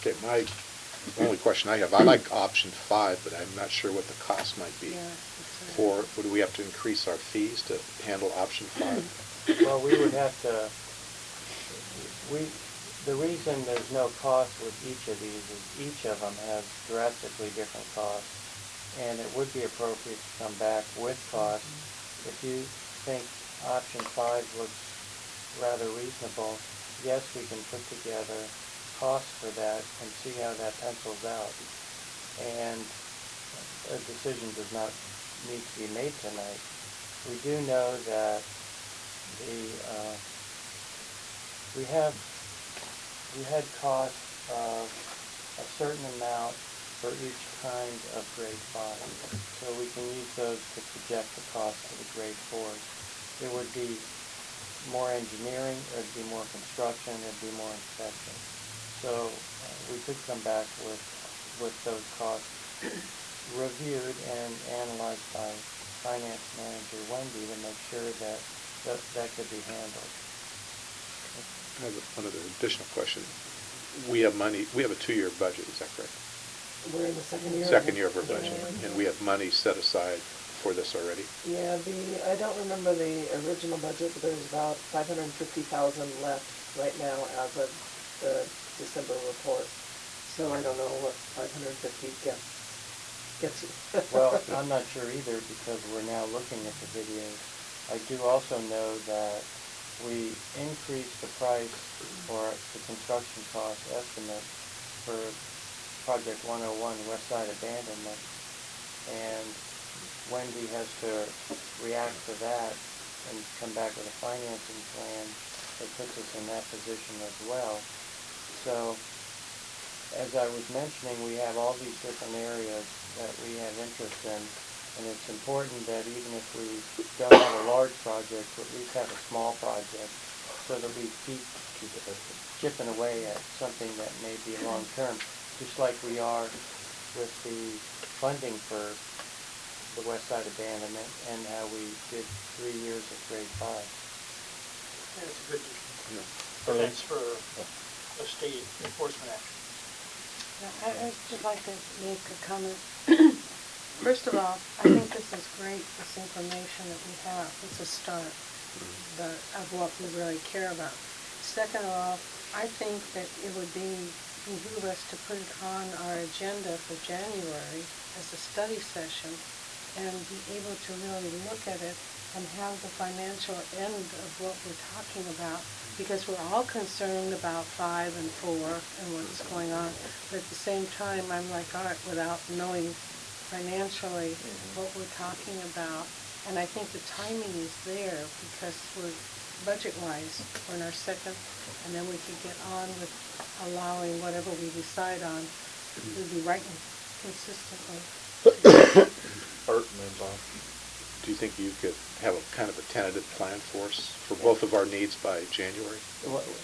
Okay, my only question I have, I like option 5, but I'm not sure what the cost might be. For, would we have to increase our fees to handle option 5? Well, we would have to, the reason there's no cost with each of these is each of them has drastically different costs. And it would be appropriate to come back with costs. If you think option 5 looks rather reasonable, yes, we can put together costs for that and see how that pencils out. And a decision does not need to be made tonight. We do know that we had costs of a certain amount for each kind of grade 5. So we can use those to project the cost of the grade 4s. There would be more engineering, there'd be more construction, there'd be more inspection. So we could come back with those costs reviewed and analyzed by Finance Manager Wendy to make sure that that could be handled. I have one other additional question. We have money, we have a 2-year budget, is that correct? We're in the second year. Second year of our budget, and we have money set aside for this already? Yeah, I don't remember the original budget, but there's about 550,000 left right now as of the December report. So I don't know what 550 gets you. Well, I'm not sure either because we're now looking at the videos. I do also know that we increased the price or the construction cost estimate for Project 101 West Side Abandonment, and Wendy has to react to that and come back with a financing plan that puts us in that position as well. So, as I was mentioning, we have all these different areas that we have interest in, and it's important that even if we don't have a large project, we at least have a small project so that we keep chipping away at something that may be long-term, just like we are with the funding for the West Side Abandonment and how we did 3 years of grade 5. And it's a good defense for a state enforcement action. I'd just like to make a comment. First of all, I think this is great, this information that we have. It's a start of what we really care about. Second of all, I think that it would behoove us to put it on our agenda for January as a study session and be able to really look at it and have the financial end of what we're talking about, because we're all concerned about 5 and 4 and what's going on. But at the same time, I'm like Art, without knowing financially what we're talking about. And I think the timing is there because we're budget-wise, we're in our second, and then we can get on with allowing whatever we decide on to be writing consistently. Art and then Bob. Do you think you could have a kind of a tentative plan for us for both of our needs by January?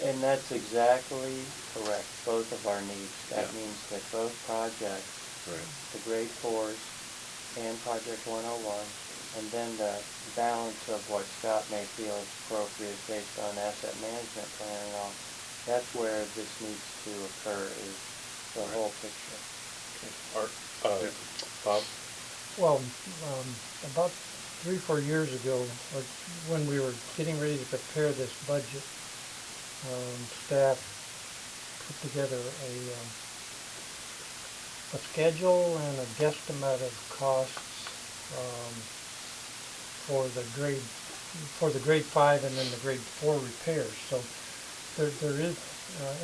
And that's exactly correct, both of our needs. That means that both projects, the grade 4s and Project 101, and then the balance of what Scott may feel is appropriate based on asset management plan and all, that's where this needs to occur, is the whole picture. Art, Bob? Well, about 3 or 4 years ago, or when we were getting ready to prepare this budget, staff put together a schedule and a guesstimate of costs for the grade 5 and then the grade 4 repairs. So there is,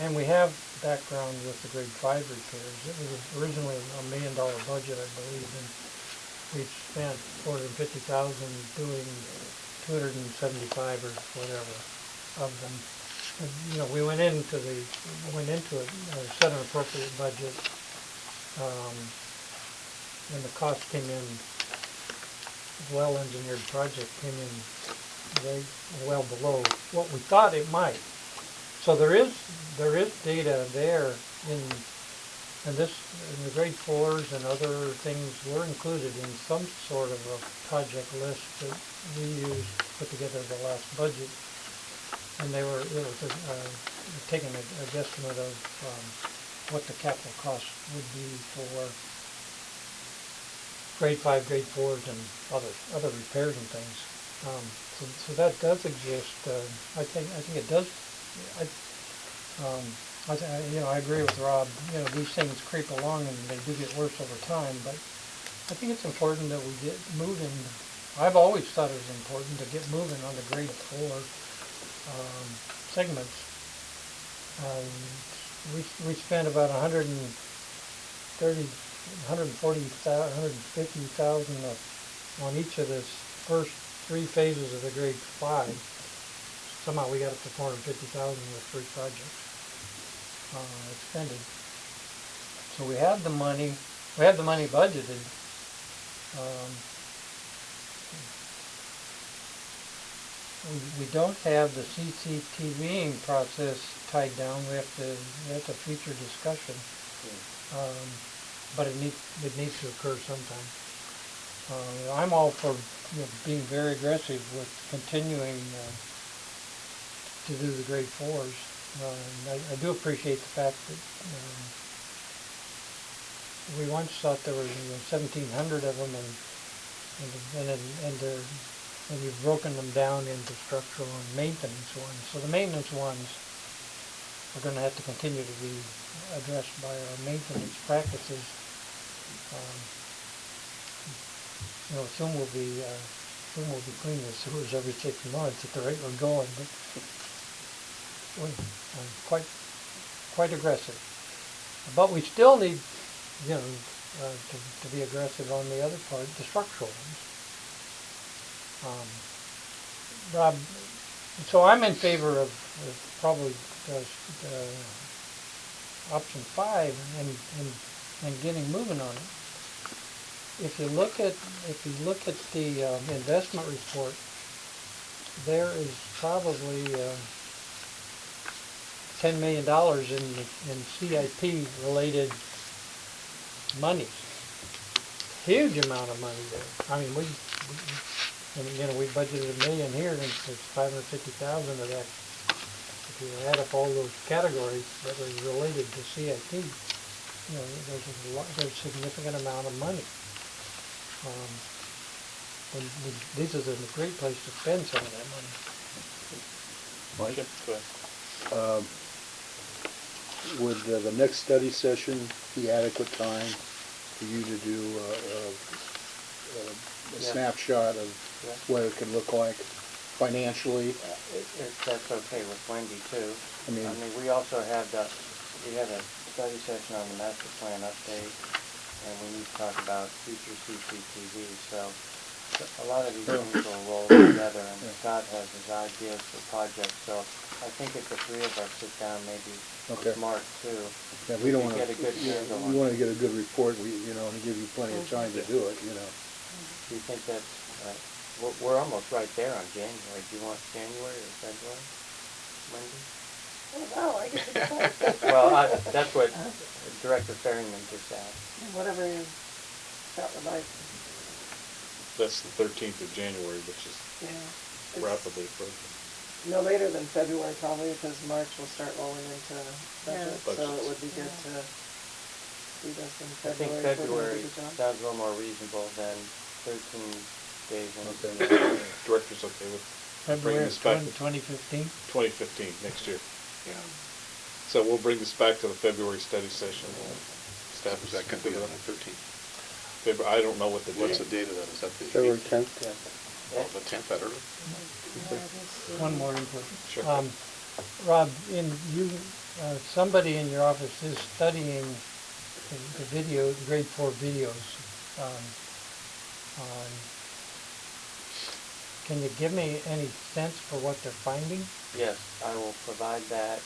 and we have background with the grade 5 repairs. It was originally $1 million budget, I believe, and we spent $450,000 doing 275 or whatever of them. And, you know, we went into it, set an appropriate budget, and the cost came in, well-engineered project came in very well below what we thought it might. So there is data there in the grade 4s and other things were included in some sort of a project list that we used to put together the last budget, and it was taking a guesstimate of what the capital cost would be for grade 5, grade 4s, and other repairs and things. So that does exist. I think it does. I agree with Rob. You know, these things creep along and they do get worse over time. But I think it's important that we get moving. I've always thought it was important to get moving on the grade 4 segments. We spent about $150,000 on each of the first 3 phases of the grade 5. Somehow we got up to $450,000 with 3 projects expended. So we had the money budgeted. We don't have the CCTVing process tied down. We have to future discussion, but it needs to occur sometime. I'm all for being very aggressive with continuing to do the grade 4s. I do appreciate the fact that we once thought there were 1,700 of them, and and you've broken them down into structural and maintenance ones. So the maintenance ones are going to have to continue to be addressed by our maintenance practices. Soon we'll be cleaning the sewers every 6 months at the rate we're going, but we're quite aggressive. But we still need, to be aggressive on the other part, the structural ones. Rob, so I'm in favor of probably option 5 and getting moving on it. If you look at the investment report, there is probably $10 million in CIP related monies. Huge amount of money there. I mean, we budgeted $1 million here, and there's $550,000 of that. If you add up all those categories that are related to CIP, there's a significant amount of money. This is a great place to spend some of that money. Mike? Would the next study session be adequate time for you to do a snapshot of what it could look like financially? If that's okay with Wendy too. I mean, we also have we had a study session on the master plan update, and we need to talk about future CCTV. So a lot of these things will roll together, and Scott has his ideas for projects. So I think if the three of us sit down, maybe with Mark too, yeah, we don't want to get a good handle on we want to get a good report. And give you plenty of time to do it. Do you think that's we're almost right there on January. Do you want January or February, Wendy? Oh, I get to decide. Well, that's what Director Ferryman just asked. Whatever you felt like. That's the 13th of January, which is rapidly approaching. No later than February probably, because March will start rolling into budget, so it would be good to do this in I think February. February sounds a little more reasonable than 13 days in. Okay. Director's okay with bringing February this back 2015? 2015, next year. Yeah. So we'll bring this back to the February study session. Staff Is that going to be on the 13th? I don't know what the date. What's the date of that? Is that the February 10th? Oh, the 10th, that early? One more input. Sure. Rob, somebody in your office is studying the grade 4 videos. Can you give me any sense for what they're finding? Yes, I will provide that.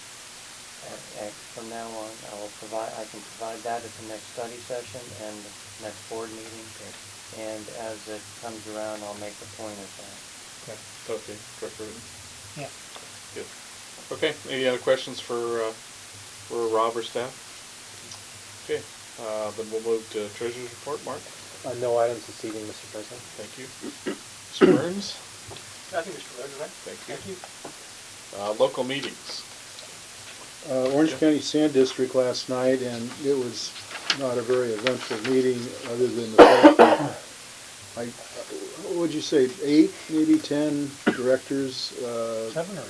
From now on, I can provide that at the next study session and the next board meeting. And as it comes around, I'll make a point of that. Okay, Director. Yeah. Good. Okay, any other questions for Rob or staff? Okay, then we'll move to Treasurer's Report. Mark? No items this evening, Mr. President. Thank you. Mr. Burns? Nothing, Mr. President. Thank you. Thank you. Local meetings. Orange County Sand District last night, and it was not a very eventful meeting, other than the fact that what would you say, 8, maybe 10 directors? 7 or 8?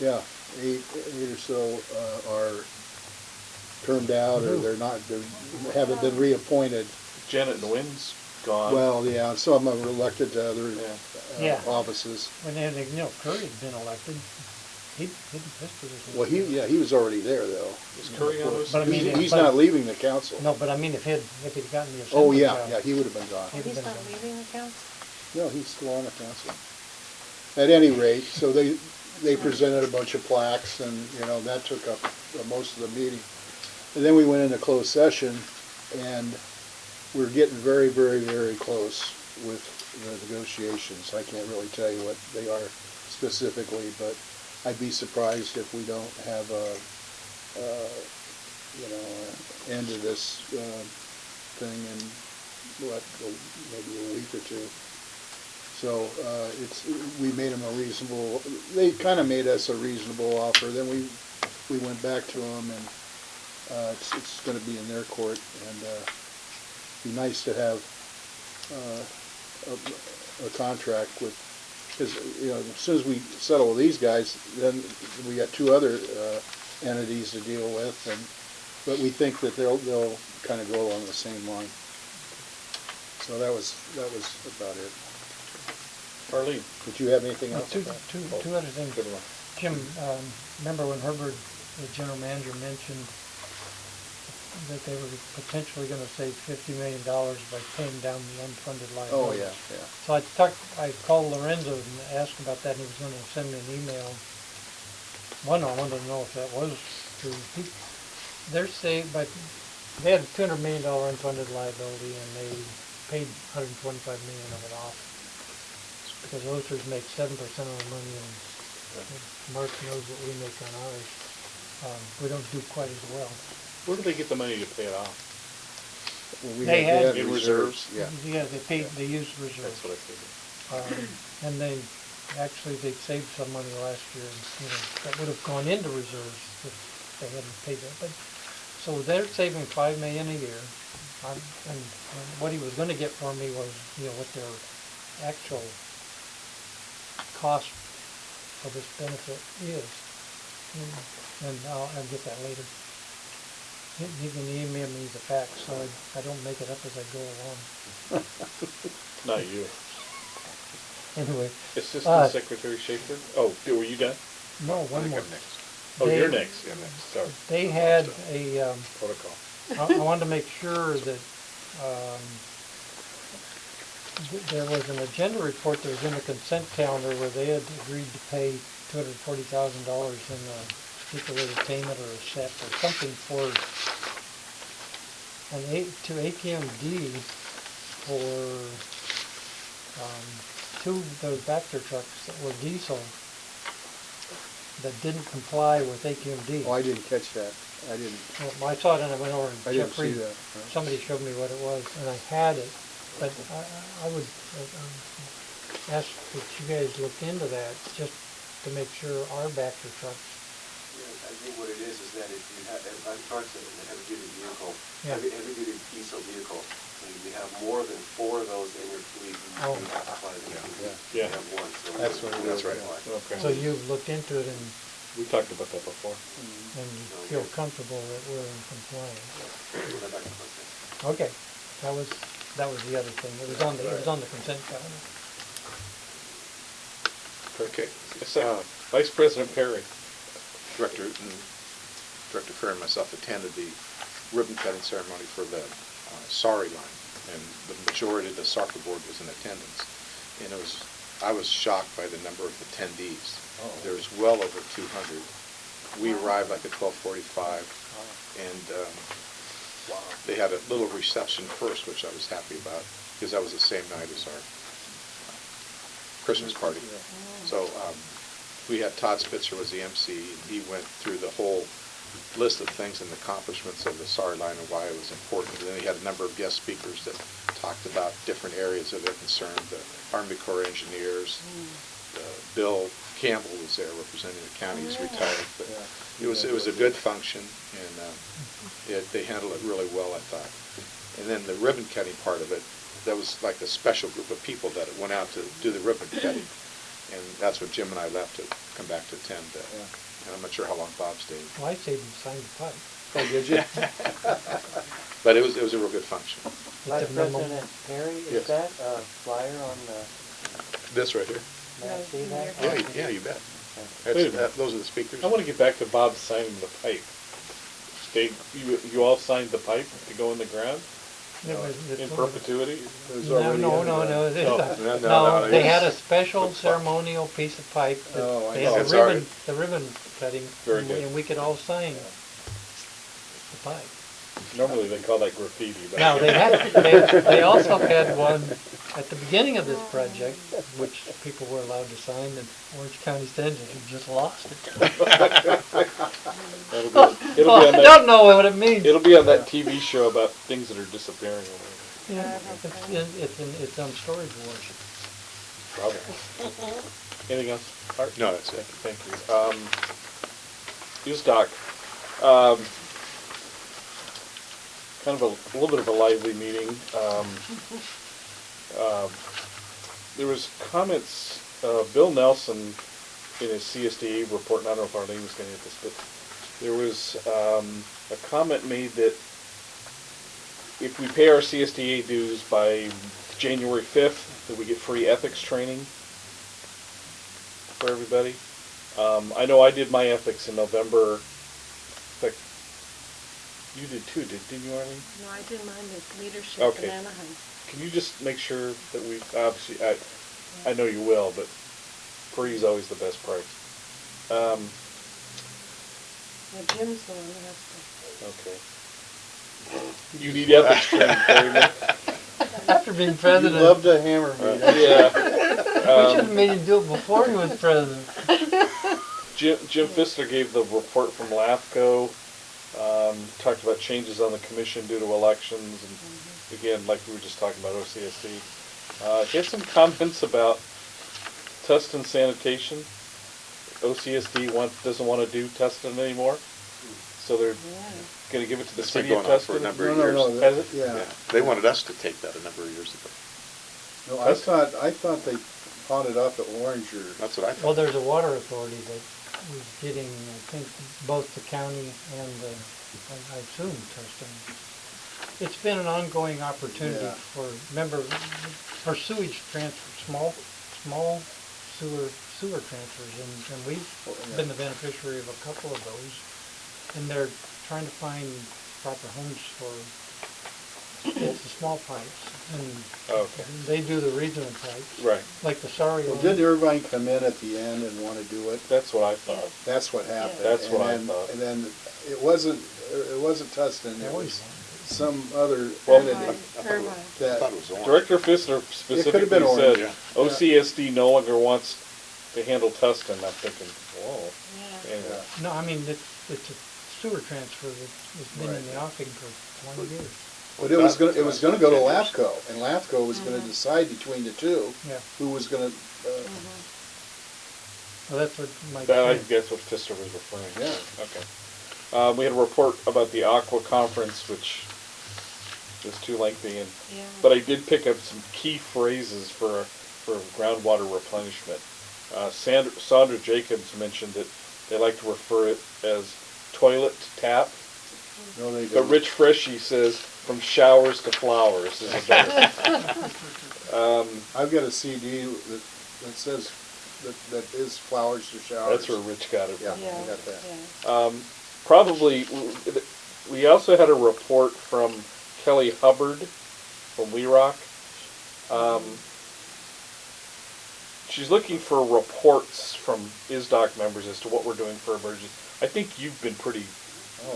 Yeah, 8 or so are termed out, or they haven't been reappointed. Janet Nguyen's gone. Well, yeah, some of them are elected to other offices. When Curry's been elected, he didn't this position. Well, he was already there though. Is Curry on those? But I mean, He's not leaving the council. No, but I mean, if he'd gotten the assembly Oh, yeah, job, he would have been gone. he'd have He's been not gone. leaving the council? No, he's still on the council. At any rate, so they presented a bunch of plaques, and that took up most of the meeting. And then we went into closed session, and we're getting very, very, very close with the negotiations. I can't really tell you what they are specifically, but I'd be surprised if we don't have end of this thing in maybe a week or two. So we made them they kind of made us a reasonable offer. Then we went back to them, and it's going to be in their court, and it'd be nice to have a contract with, because, you know, as soon as we settle with these guys, then we got two other entities to deal with, but we think that they'll kind of go along the same line. So that was about it. Arlene? Did you have anything else? Two other things. Good one. Jim, remember when Herbert, the general manager, mentioned that they were potentially gonna save $50 million by paying down the unfunded Oh, liability? yeah. So I called Lorenzo and asked about that, and he was gonna send me an email. One, I wanted to know if that was true. They're saying, but they had a $200 million unfunded liability, and they paid $125 million of it off. Because Moser's make 7% of the money, and Mark knows what we make on ours. We don't do quite as well. Where do they get the money to pay it off? Well, They had in reserves. Yeah. Yeah, they used reserves. That's what I figured. And they saved some money last year, you know, that would have gone into reserves if they hadn't paid that. But, so they're saving $5 million a year. And what he was gonna get for me was, you know, what their actual cost of this benefit is. And I'll get that later. You can email me the facts, so I don't make it up as I go along. Not you. Anyway. Assistant Secretary Schaefer? Oh, were you done? No, one more. Oh, you're next. Yeah, next. Sorry. They had a, Protocol. I wanted to make sure that, there was an agenda report that was in the consent calendar where they had agreed to pay $240,000 in a stipulated payment or a set or something for to APMD for two of those Vector trucks that were diesel that didn't comply with APMD. Oh, I didn't catch that. I didn't. Well, I saw it and I went over and I didn't Jeffrey, see that. somebody showed me what it was, and I had it, but I would ask that you guys look into that, just to make sure our Vector trucks. Yeah, I think what it is that if you have, on trucks that a heavy-duty vehicle, Yeah. heavy-duty diesel vehicle, and you have more than 4 of those in your fleet, Oh. you have to apply the APD. Yeah. You have one, so That's what it That's is. right. Okay. So you've looked into it and We talked about that before. you feel comfortable that we're in compliance. Okay, that was the other thing, it was on the consent calendar. Okay. Vice President Perry. Director Fair and myself attended the ribbon cutting ceremony for the Sorry line, and the majority of the soccer board was in attendance. And I was shocked by the number of attendees. Oh. There was well over 200. We arrived like at 12:45, and they had a little reception first, which I was happy about, because that was the same night as our Christmas party. So we had Todd Spitzer was the MC, and he went through the whole list of things and accomplishments of the SAR line and why it was important. And then he had a number of guest speakers that talked about different areas of their concern. The Army Corps of Engineers, Bill Campbell was there representing the county. He's retired, but it was a good function, and they handled it really well, I thought. And then the ribbon cutting part of it, that was like a special group of people that went out to do the ribbon cutting, and that's what Jim and I left to come back to attend. And I'm not sure how long Bob stayed. Well, I saved him signed the pipe. Oh, did you? But it was a real good function. Vice President Perry, Yes. is that a flyer on the, This right here? may I see that? Yeah, you bet. Wait a minute. Those are the speakers. I want to get back to Bob signing the pipe. You all signed the pipe to go in the ground in perpetuity? No, they had a special ceremonial piece of pipe that they had the ribbon cutting, Very good. and we could all sign the pipe. Normally they call that graffiti, but. Now, they also had one at the beginning of this project, which people were allowed to sign, and Orange County Stenson just lost it. It'll be on I that, don't know what it means. it'll be on that TV show about things that are disappearing. Yeah, it's on storage wars. Probably. Anything else? Art? No, that's it. Thank you. Doc. Kind of a little bit of a lively meeting. there was comments, Bill Nelson in his CSDA report, and I don't know if Arlene was gonna hit this, but there was, a comment made that if we pay our CSDA dues by January 5th, that we get free ethics training for everybody. I know I did my ethics in November. In fact, you did too, didn't you, Arlene? No, I did mine with leadership Okay. in Anaheim. Can you just make sure that we, obviously, I know you will, but free is always the best price. Yeah, Jim's the one that has Okay. You need ethics training, Perryman. After being You president, love to hammer me. Yeah. we should have made him do it before he was president. Jim Pfister gave the report from LAFCO, talked about changes on the commission due to elections, and again, like we were just talking about OCSD. He had some comments about Tustin sanitation. OCSD doesn't want to do Tustin anymore, so they're going to give it to the It's been city of going on for a Tustin. number of No, years. no, Has it? yeah. They wanted us to take that a number of years ago. No, I thought they pawned it off to Orange or. That's what I Well, thought. there's a water authority that was getting, I think, both the county and I assume Tustin. It's been an ongoing opportunity Yeah. for, remember, our sewage transfer, small sewer transfers, and we've been the beneficiary of a couple of those. And they're trying to find proper homes for, it's the small pipes, and Okay. they do the regional pipes. Right. Like the Sorry Well, one. didn't everybody come in at the end and want to do it? That's what I thought. That's what happened. That's what I And then- thought. And then it wasn't Tustin, They it always was want it. some other Well, entity I that. thought it was Orange. Director Pfister specifically been Orange, said yeah. OCSD no longer wants to handle Tustin. I'm thinking, whoa. Yeah. Anyway. No, I mean, it's a sewer transfer that's been in the offing for 20 years. But it was gonna go to LAFCO, and LAFCO was gonna decide between the two, Yeah. who was gonna, Well, that's what Mike I said. guess what Pfister was referring to. Yeah. Okay. We had a report about the Aqua Conference, which was too lengthy, Yeah. but I did pick up some key phrases for groundwater replenishment. Sandra Jacobs mentioned that they like to refer it as toilet to tap, no, they but don't. Rich Freshy says from showers to flowers is a better. I've got a CD that says, that is flowers to showers. That's where Rich got it Yeah, from. I got that. Yeah. Probably, we also had a report from Kelly Hubbard from WeRock. She's looking for reports from ISDOC members as to what we're doing for emergency. I think you've been pretty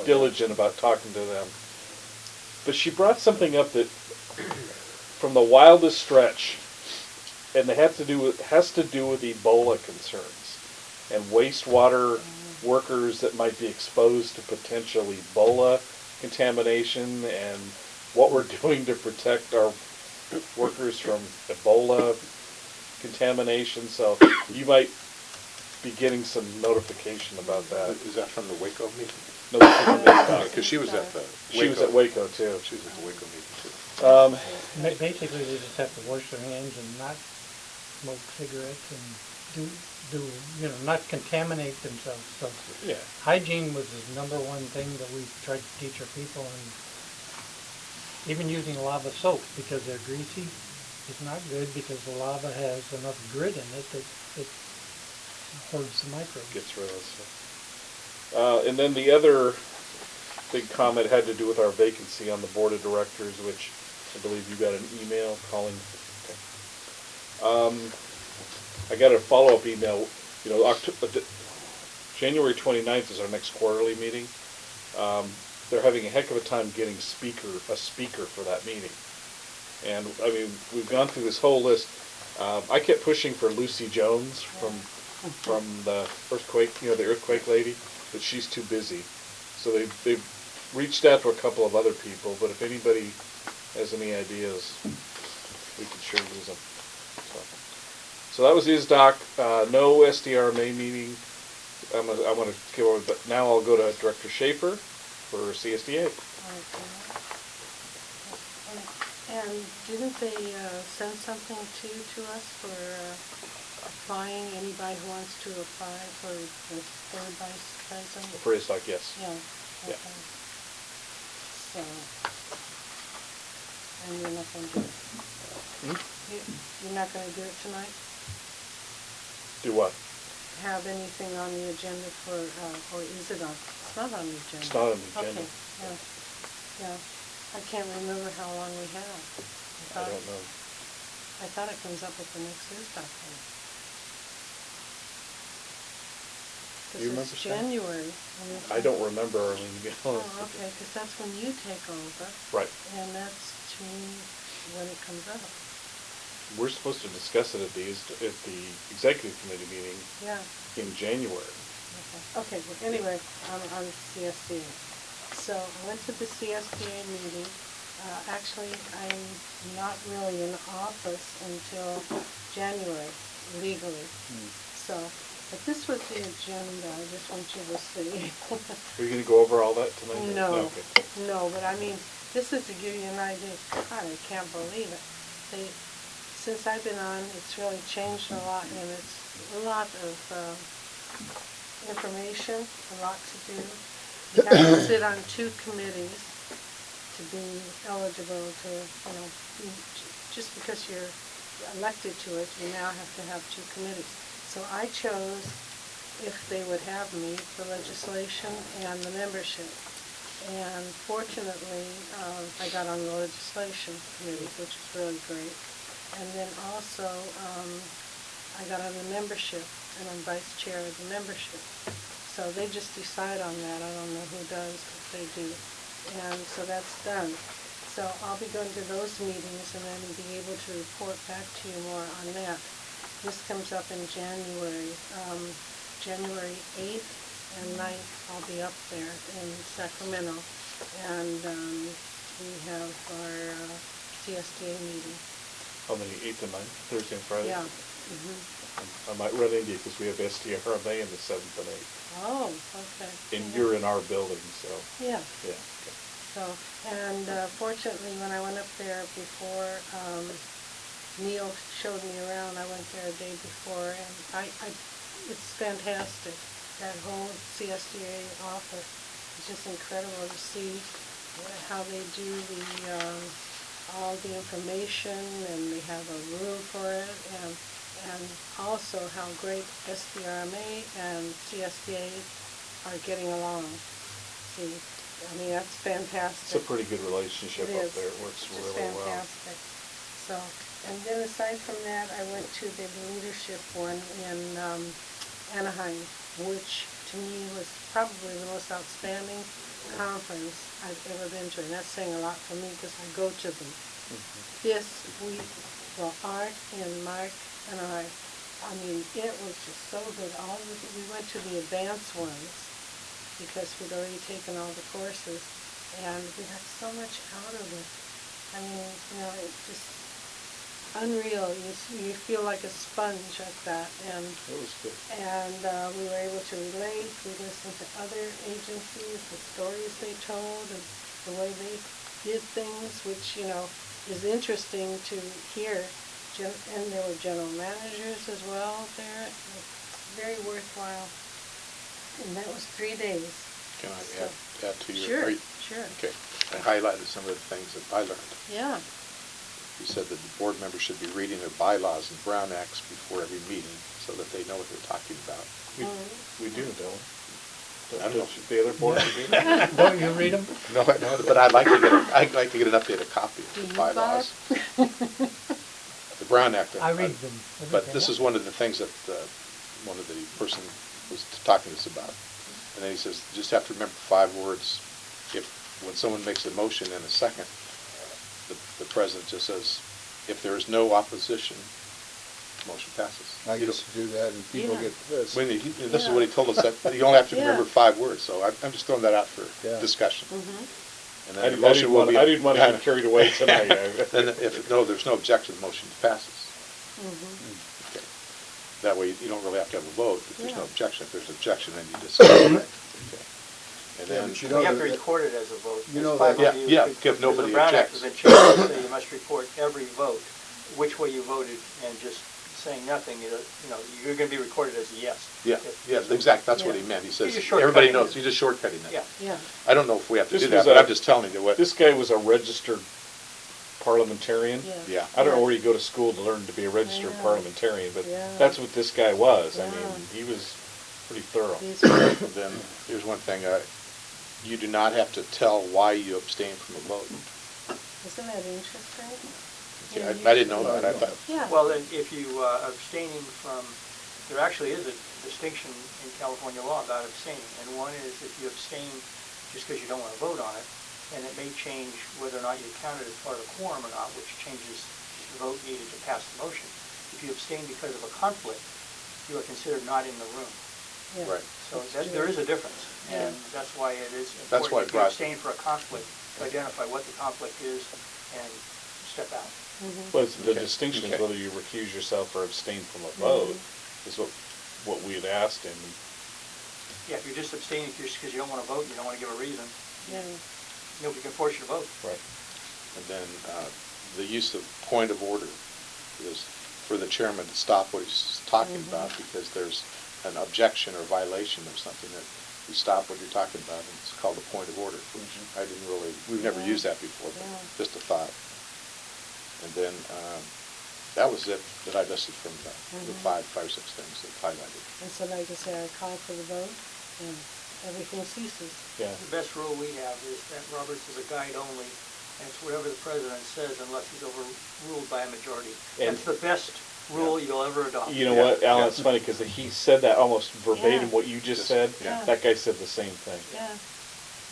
diligent about talking to them. But she brought something up that, from the wildest stretch, and it has to do with Ebola concerns and wastewater workers that might be exposed to potential Ebola contamination, and what we're doing to protect our workers from Ebola contamination. So you might be getting some notification about that. Is that from the Waco meeting? No, this is from ISDOC. Because she was at the She was at Waco too. She was at the Waco meeting too. Basically, they just have to wash their hands and not smoke cigarettes and not contaminate themselves. So Yeah. hygiene was the number one thing that we tried to teach our people, and even using lava soap because they're greasy is not good, because the lava has enough grit in it that it holds the microbes. Gets rid of stuff. And then the other big comment had to do with our vacancy on the board of directors, which I believe you got an email calling. I got a follow-up email. January 29th is our next quarterly meeting. They're having a heck of a time getting a speaker for that meeting. And I mean, we've gone through this whole list. I kept pushing for Lucy Jones from the earthquake, the earthquake lady, but she's too busy. So they've reached out to a couple of other people, but if anybody has any ideas, we could sure use them. So that was ISDOC. No SDRMA meeting. I'm gonna go over, but now I'll go to Director Schaefer for CSDA. Okay. And didn't they send something to us for applying, anybody who wants to apply for the third vice president? For ISOC, yes. Yeah, Yeah. okay. So, and you're not gonna do it? You're not gonna do it tonight? Do what? Have anything on the agenda for, or is it on? It's not on the agenda. It's not on the agenda. Okay, yeah, yeah. I can't remember how long we have. I don't know. I thought it comes up at the next ISDOC meeting. Do you remember, Because Sam? it's January. I don't remember, Arlene, to be honest. Oh, okay, because that's when you take over. Right. And that's to me when it comes up. We're supposed to discuss it at the executive committee meeting Yeah. in January. Okay, well, anyway, on CSDA. So I went to the CSDA meeting. Actually, I'm not really in office until January, legally. So, but this was the agenda, I just want you to see. Are you gonna go over all that tonight? No, Okay. no, but I mean, this is to give you an idea. God, I can't believe it. Since I've been on, it's really changed a lot, and it's a lot of information, a lot to do. You have to sit on 2 committees to be eligible to, just because you're elected to it, you now have to have 2 committees. So I chose, if they would have me, the legislation and the membership. And fortunately, I got on the legislation committee, which is really great. And then also, I got on the membership, and I'm vice chair of the membership. So they just decide on that. I don't know who does, but they do. And so that's done. So I'll be going to those meetings and then be able to report back to you more on that. This comes up in January. January 8th and 9th, I'll be up there in Sacramento. And we have our CSDA meeting. On the 8th and 9th, Thursday and Friday? Yeah. I might run into you because we have STRMA in the 7th and 8th. Oh, okay. And you're in our building, so. Yeah. Yeah. Okay. So, and fortunately, when I went up there before, Neil showed me around. I went there a day before, and it's fantastic. That whole CSDA office is just incredible to see how they do all the information, and they have a room for it, and also how great SBRMA and CSDA are getting along. See, I mean, that's fantastic. It's a pretty good relationship It up is. there. It works It's really well. fantastic. So, and then aside from that, I went to the leadership one in Anaheim, which to me was probably the most outstanding conference I've ever been to, and that's saying a lot for me because I go to them. This week, well, Art and Mark and I mean, it was just so good. We went to the advanced ones because we'd already taken all the courses, and we got so much out of it. I mean, it's just unreal. You feel like a sponge at that, and It was good. and we were able to relate. We listened to other agencies, the stories they told, and the way they did things, which is interesting to hear. And there were general managers as well there. Very worthwhile. And that was 3 days. Can I add to your? Sure, sure. Okay. I highlighted some of the things that I learned. Yeah. You said that the board members should be reading their bylaws and Brown Acts before every meeting so that they know what they're talking about. We do, don't we? I don't know. The other board do? Don't you read them? No, but I'd like to get an updated copy of Do the you, bylaws. The Brown Act. I read them. But this is one of the things that one of the person was talking to us about. And then he says, just have to remember 5 words. When someone makes a motion in a second, the president just says, if there is no opposition, motion passes. I used to do that, and people Yeah. get pissed. This is what he told us, that you only have to remember 5 words. So I'm just throwing that out for discussion. And then the motion will be. I didn't want to get carried away tonight. Then if there's no objection, the motion passes. Okay. That way you don't really have to have a vote if there's no objection. If there's objection, then you discuss it. Okay. And And then, but you You know have to that- record it as a vote. You know There's that- 5 of Yeah, you. yeah, if nobody The Brown Act objects. has been changed to say you must report every vote, which way you voted, and just saying nothing, you're going to be recorded as a yes. yeah, yeah, exactly, that's what he Yeah. meant. He says, He's just shortcutting everybody it. knows, he's just shortcutting it. Yeah. Yeah. I don't know if we have to This do that, was but a- I'm just telling you what, This guy was a registered parliamentarian. Yeah. yeah. I don't know where you go to school to learn to be a registered Yeah. parliamentarian, but Yeah. that's what this guy was. I Yeah. mean, he was pretty thorough. These- Then, here's one thing, you do not have to tell why you abstain from a vote. Isn't that interesting? Okay, Yeah, I didn't know that, I thought, Yeah. Well, then, if you abstaining from, there actually is a distinction in California law about abstaining, and one is if you abstain just because you don't want to vote on it, and it may change whether or not you count it as part of a quorum or not, which changes the vote needed to pass the motion. If you abstain because of a conflict, you are considered not in the room. Yeah. right. So there is a difference, and that's why it is That's why important if it you brought- abstain for a conflict, to identify what the conflict is and step out. But it's the Okay, distinction is okay. whether you recuse yourself or abstain from a vote is what we had asked him. Yeah, if you're just abstaining just because you don't want to vote, and you don't want to give a reason, Yeah. nobody can force you to vote. Right. And then, the use of point of order is for the chairman to stop what he's talking about because there's an objection or violation of something that you stop what you're talking about, and it's called a point of order, which I didn't really, we've never Yeah. used that before, but Yeah. just a thought. And then, that was it that I listed from the five or six things that highlighted. And so like I say, I call for the vote, and everything ceases. Yeah. The best rule we have is that Roberts is a guide only, and it's whatever the president says unless he's overruled by a majority. And- That's the best rule you'll ever adopt. You know what, Alan, it's funny because he said that almost verbatim Yeah. what you just said. Yeah. That guy said the same thing. Yeah.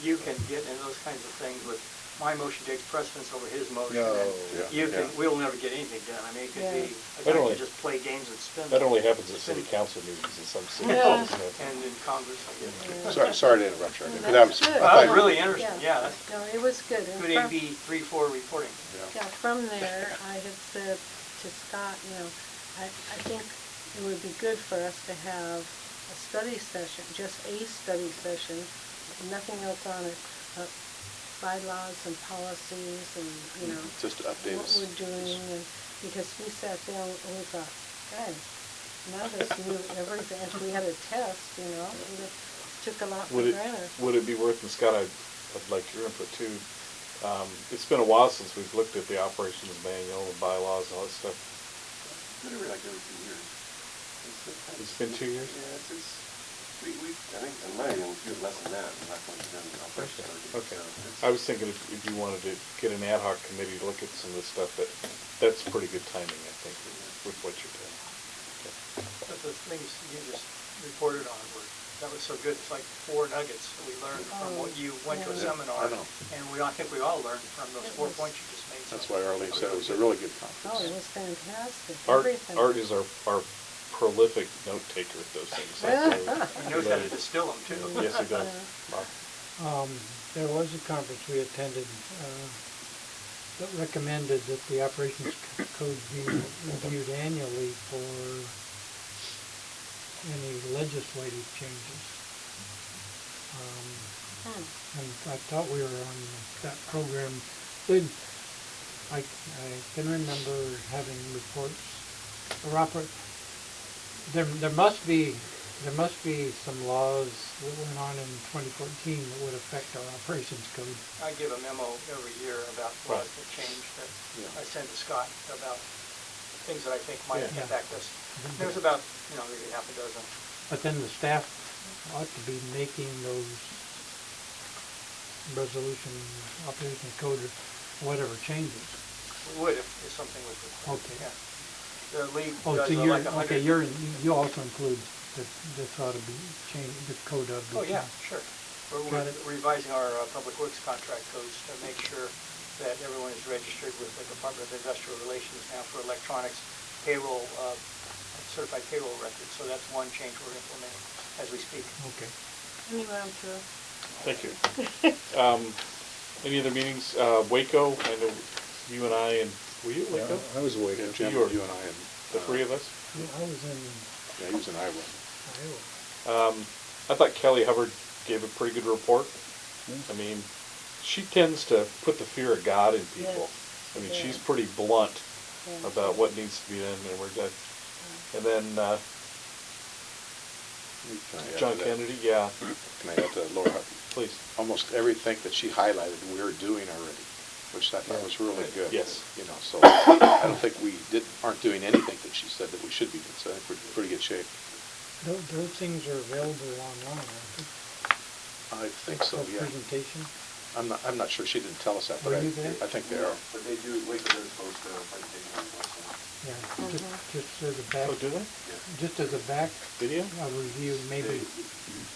You can get in those kinds of things with, my motion takes precedence over his motion, No. and Yeah, you can, yeah. we'll never get anything done. I mean, it could Yeah. be, a That guy only- can just play games and spin. That only happens at spin- city council meetings in some cities. Yeah. And in Congress, I guess. Sorry to interrupt you, but that That's was, good. I Well, thought that was really interesting, yeah, that's No, it was good. And good from- AB 3-4 reporting. Yeah, from there, I had said to Scott, I think it would be good for us to have a study session, just a study session, nothing else on it, but bylaws and policies and, just to update what us. we're doing, and, because we sat down and we thought, guys, now this new everything, if we had a test, we took a lot for Would granted. it be worth, and Scott, I'd like your input too. It's been a while since we've looked at the operations manual, the bylaws, and all that stuff. Literally like every 2 years. It's been 2 years? Yeah, I think, it might even be less than that, the last one we've done in operation. Okay. I was thinking if you wanted to get an ad hoc committee to look at some of this stuff, that's pretty good timing, I think, with what you're doing. But the things you just reported on that was so good. It's like 4 nuggets that we learned from what you went to a Yeah. seminar. I know. And I think we all learned from those 4 points you just made. That's why Arlene said it was a really good Oh, conference. it was fantastic, Art everything. is our prolific note taker of those things. He knows how to distill them too. Yes, he does. Bob? There was a conference we attended that recommended that the operations code be reviewed annually for any legislative changes. And I thought we were on that program. I can remember having reports, there must be some laws that went on in 2014 that would affect our operations code. I give a memo every year about laws that change that I send to Scott about things that I think might Yeah. impact us. There's about, maybe half a dozen. But then the staff ought to be making those resolution, operation code, or whatever changes. We would if something was required. Okay. Yeah. The league Oh, does so you're, like 100. okay, you also include that this ought to be changed, the code ought to be Oh, yeah, changed. sure. We're Got it. revising our public works contract codes to make sure that everyone is registered with the Department of Industrial Relations now for electronics payroll, certified payroll records. So that's one change we're implementing as we speak. Okay. Anyway, I'm through. Thank you. Any other meetings? Waco, I know you and I and, were you at Waco? I was waiting. Jim, You were- you and I, and The three of us? Yeah, I was in yeah, he was in Iowa. Iowa. I thought Kelly Hubbard gave a pretty good report. I mean, she tends to put the fear of God in people. I mean, she's pretty blunt about what needs to be done, and we're done. And then Can I add John to that? Kennedy, yeah, Can I add to Laura? please. Almost everything that she highlighted, we're doing already, which I thought was really good. Yes. You know, so I don't think we aren't doing anything that she said that we should be doing, so I think we're in pretty good shape. Those things are available online, aren't they? I think so, That yeah. presentation? I'm not sure, she didn't tell us that, but Were you there? I think they are. But they do, Waco does post a presentation on the website. Yeah, just as a back, Oh, do they? just as a back Video? review, maybe.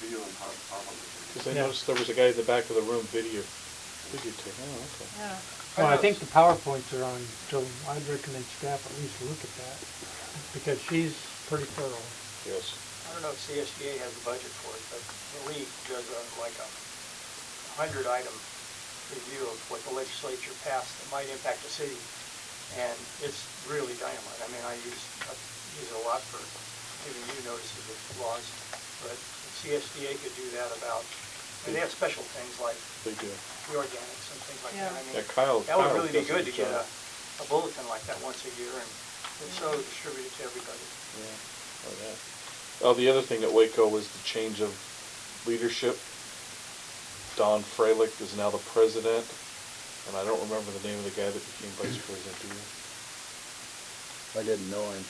Video and PowerPoint. Because I Yeah. noticed there was a guy in the back of the room videotape. Oh, okay. Yeah. Well, I think the PowerPoints are on, so I'd recommend staff at least look at that, because she's pretty thorough. Yes. I don't know if CSDA has a budget for it, but the league does like a 100-item review of what the legislature passed that might impact the city, and it's really dynamite. I mean, I use it a lot for giving you notices of laws, but CSDA could do that about, and they have special things like They do. the organics and things like that. I mean, Yeah, Kyle. that would Kyle really be does a good to get job. a bulletin like that once a year, and it's so distributed to everybody. Yeah. Oh, yeah. Oh, the other thing at Waco was the change of leadership. Don Freilich is now the president, and I don't remember the name of the guy that became vice president, do you? I didn't know him.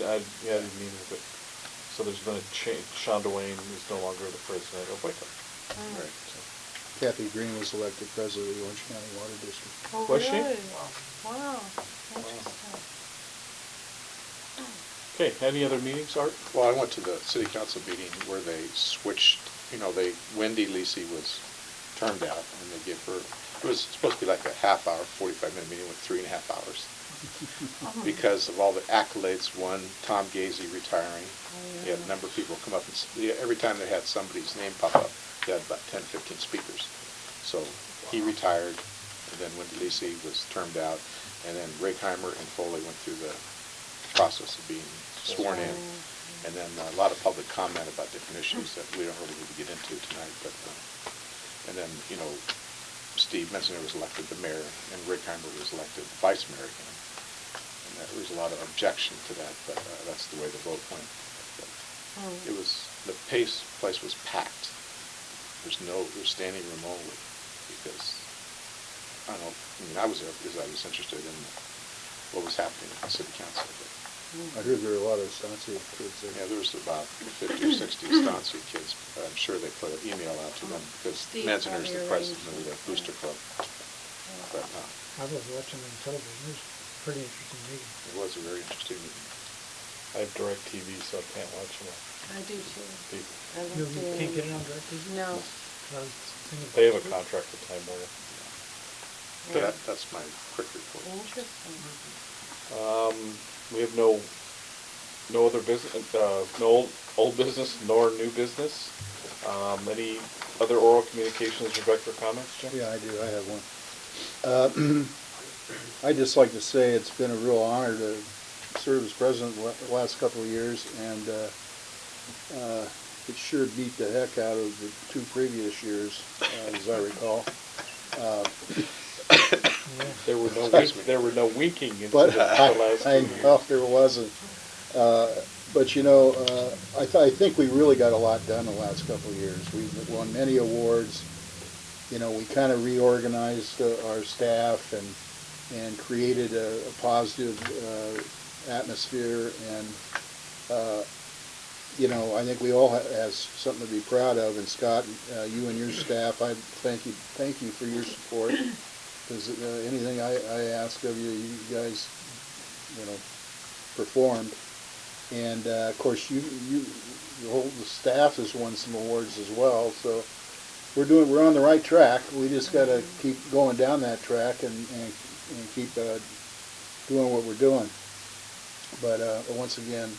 Yeah, I didn't either, but, so there's been a change. Sean Dwayne is no longer the president of Waco. Right. Kathy Green was elected president of the Orange County Water District. Oh, Was she? really? Wow, interesting. Okay, any other meetings, Art? Well, I went to the city council meeting where they switched, Wendy Lisi was termed out, and they gave her, it was supposed to be like a half-hour, 45-minute meeting with 3.5 hours. Because of all the accolades, one, Tom Gazy retiring, he had a number of people come up, and every time they had somebody's name pop up, they had about 10, 15 speakers. So he retired, and then Wendy Lisi was termed out, and then Rickheimer and Foley went through the process of being sworn in, and then a lot of public comment about different issues that we don't really need to get into tonight, but, and then, Steve Metzner was elected the mayor, and Rickheimer was elected vice mayor again. And there was a lot of objection to that, but that's the way the vote went. But it was, the place was packed. There's standing room only, because, I was there because I was interested in what was happening at the city council. But, I heard there were a lot of Estancia kids there. yeah, there was about 50 or 60 Estancia kids. I'm sure they put an email out to them, because Steve Metzner's the probably president of the Booster Club. But I was watching on television, it was a pretty interesting meeting. it was a very interesting meeting. I have direct TV, so I can't watch them. I do too. People. I You looked you can't in- get it on DirecTV? No. I was thinking They have a about it. contract with Time Warner. But that's my quick report. Interesting. We have no other business, no old business nor new business. Any other oral communications, Rebecca, or comments, Jim? Yeah, I do. I have one. I'd just like to say it's been a real honor to serve as president the last couple of years, and it sure beat the heck out of the 2 previous years, as I recall. There were no winking into But the last 2 I years. know there wasn't. But I think we really got a lot done the last couple of years. We've won many awards. We kind of reorganized our staff and created a positive atmosphere, and I think we all has something to be proud of. And Scott, you and your staff, I thank you for your support. Because anything I ask of you, you guys, performed. And of course, the staff has won some awards as well. So we're on the right track. We just got to keep going down that track and keep doing what we're doing. But once again,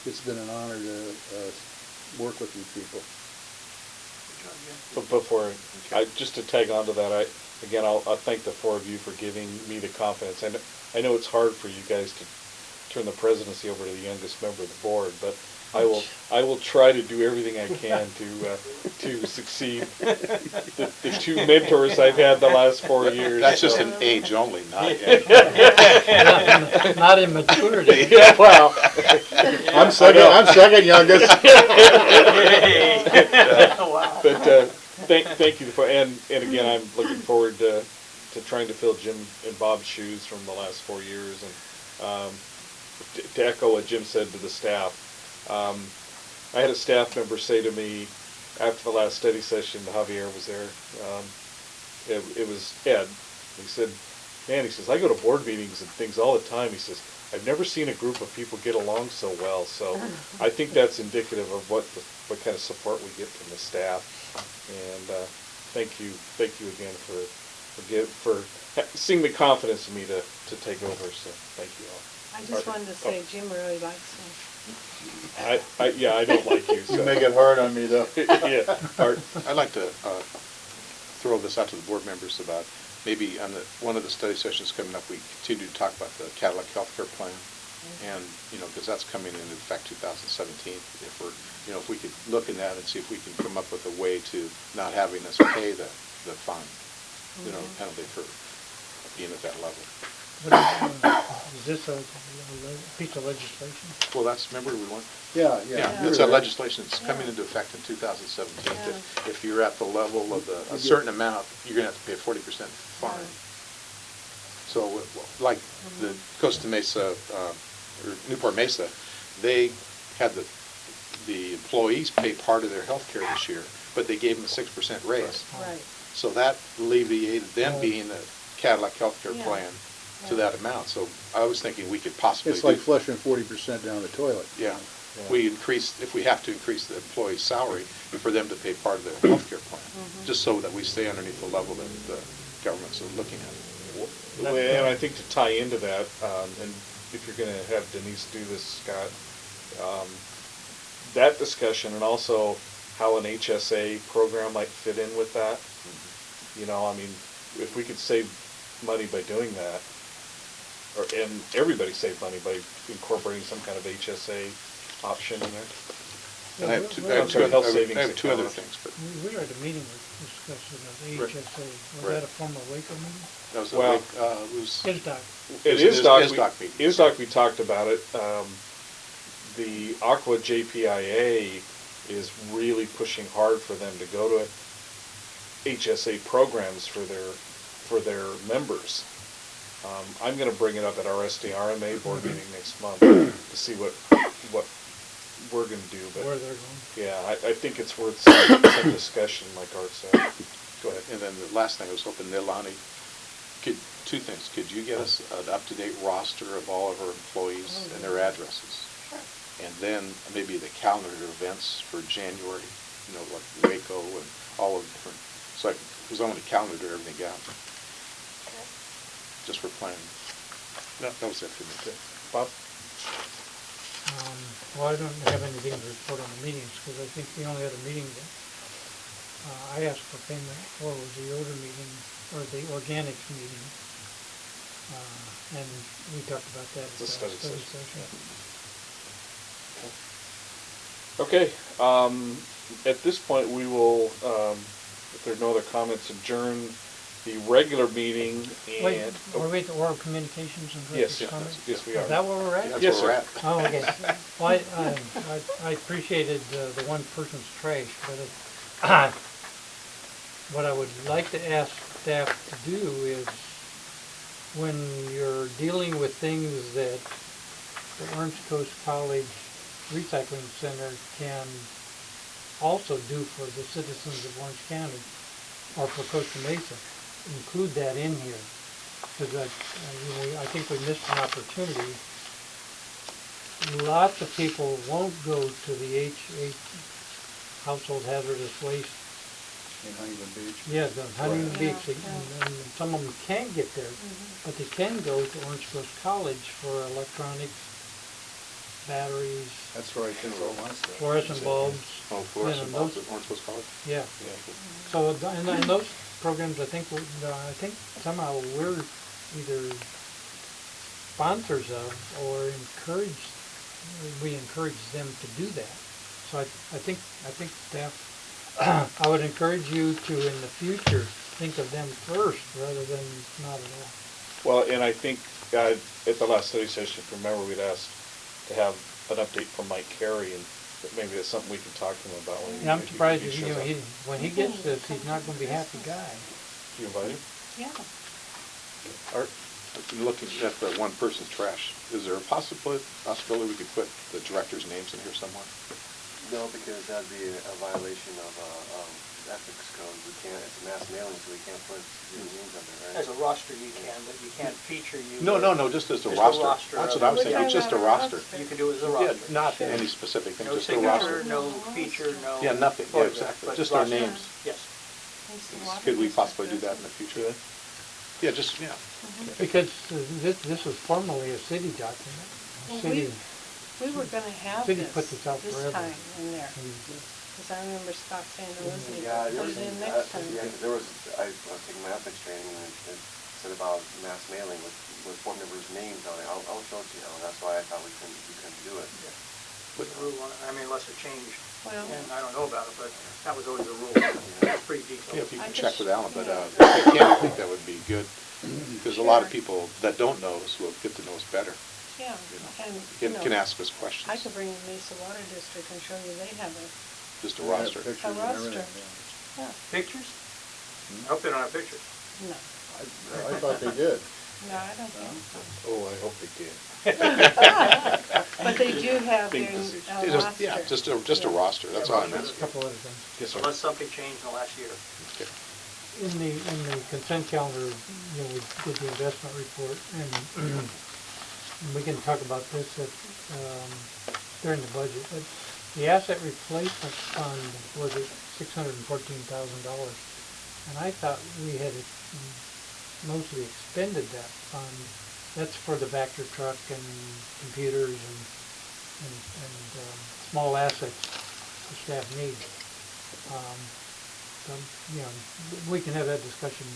it's been an honor to work with you people. But before, just to tag on to that, I'll thank the 4 of you for giving me the confidence. I know it's hard for you guys to turn the presidency over to the youngest member of the board, but I I will try to do everything I can to succeed the two mentors I've had the last 4 years. That's just so. an age only, not age. Not in maturity. Yeah, well, I'm second youngest. Wow. but thank you for, and again, I'm looking forward to trying to fill Jim and Bob's shoes from the last 4 years. And to echo what Jim said to the staff, I had a staff member say to me after the last study session, Javier was there, it was Ed. He said, man, he says, I go to board meetings and things all the time. He says, I've never seen a group of people get along so well. So I think that's indicative of what kind of support we get from the staff. And thank you again for seeing the confidence in me to take over. So thank you all. I just wanted to say Jim really likes me. I don't like you. So. You make it hard on me, though. Yeah, Art. I'd like to throw this out to the board members about maybe on one of the study sessions coming up, we continue to talk about the Cadillac healthcare plan. And, because that's coming into effect 2017, if we could look in that and see if we can come up with a way to not having us pay the fine, penalty for being at that level. Is this a piece of legislation? Well, remember we want. Yeah. It's a legislation that's coming into effect in 2017. Yeah. If you're at the level of a certain amount, you're going to have to pay a 40% fine. So, like the Costa Mesa, or Newport Mesa, they had the employees pay part of their health care this year, but they gave them a 6% raise. Right. So that alleviated them being the Cadillac healthcare Yeah. plan to that amount. So I was thinking we could possibly It's like flushing 40% down the toilet. Yeah. If we have to increase the employee's salary for them to pay part of their healthcare plan, just so that we stay underneath the level that the government's looking at. And I think to tie into that, and if you're going to have Denise do this, Scott, that discussion and also how an HSA program might fit in with that. If we could save money by doing that, and everybody save money by incorporating some kind of HSA option in there. And I have two other things, but We were at a meeting with discussion of HSA. Was Right. that a former Waco meeting? that was It is doc. We talked about it. The Aqua JPIA is really pushing hard for them to go to HSA programs for their members. I'm going to bring it up at our SDRMA board meeting next month to see what we're going to do. But Where they're going? yeah, I think it's worth some discussion, like Art said. Go ahead. And then the last thing I was hoping, Nilani, two things. Could you get us an up-to-date roster of all of our employees and their addresses? And then maybe the calendar events for January, like Waco and all of the different, because I want to calendar everything out. Just for planning. No, that was it for me. Bob? Well, I don't have anything to report on the meetings, because I think the only other meeting that I asked for payment for was the odor meeting, or the organics meeting. And we talked about that at the study session. Okay. At this point, we will, if there are no other comments, adjourn the regular meeting and... Wait, are we at the oral communications and Yes, comments? yes, we are. Is that where we're at? That's Yes, where we're sir. at. Oh, okay. Well, I appreciated the one person's trash, but what I would like to ask staff to do is, when you're dealing with things that the Orange Coast College Recycling Center can also do for the citizens of Orange County, or for Costa Mesa, include that in here. Because I think we missed an opportunity. Lots of people won't go to the household hazardous waste. In Huntington Beach. Yeah, the Huntington Yeah, Beach, yeah. and some of them can't get there, but they can go to Orange Coast College for electronics, batteries, That's where I think all my stuff. fluorescent bulbs. Oh, fluorescent Yeah, bulbs those- at Orange Coast College? Yeah. So, and those programs, I think somehow we're either sponsors of or we encourage them to do that. So I think staff, I would encourage you to, in the future, think of them first rather than not at all. Well, and I think at the last study session, if you remember, we'd asked to have an update from Mike Carey, and that maybe that's something we can talk to him about when Yeah, I'm he surprised, shows you know, up. when he gets this, he's not gonna be a happy guy. You invite him? Yeah. Art, looking at the one person's trash, is there a possibility we could put the directors' names in here somewhere? No, because that'd be a violation of ethics code. We can't, it's a mass mailing, so we can't put your names on there, right? As a roster you can, but you can't feature you. No, just as a Just a roster. roster That's of what I'm it. saying, just a roster. You can do it as a Yeah, roster. not any specific thing, No just a roster. signature, no feature, no. Yeah, nothing, yeah, photograph, exactly, but just our roster. names. Yes. Could we possibly do that in the future? Yeah, just, yeah. Because this was formerly a city document. Well, City, We were gonna have City this put this out this forever. time in there, because I remember Scott saying it was, Yeah, put it in next time. yeah, 'cause I was taking my ethics training, and it said about mass mailing with board members' names on it. I'll show it to you, and that's why I thought we couldn't do it. With the rule on it, I mean, unless it changed, Well, and I don't know about it, but that was always the rule. That's pretty Yeah, detailed. if you I can check just- with Alan, but yeah. if they can, I think that would be good. Because a lot of Sure. people that don't know us will get to know us better. yeah, You know, and, Can ask us questions, I could bring in Mesa Water District and show you they have just a roster. Pictures a and roster. everything, Yeah, Pictures? I hope they don't have pictures. no, yeah. I thought they did. no, I don't think so. Oh, I hope they did. But they do have their Big decision. roster. Yeah, just a Yeah. roster, that's all I'm A asking. couple other things. Yes, sir. Unless something changed in the last year. Okay. In the consent calendar, you know, we did the investment report, and we can talk about this at, during the budget, but the asset replacement fund was at $614,000. And I thought we had mostly expended that fund. That's for the Vector truck and computers and small assets the staff need. You know, we can have that discussion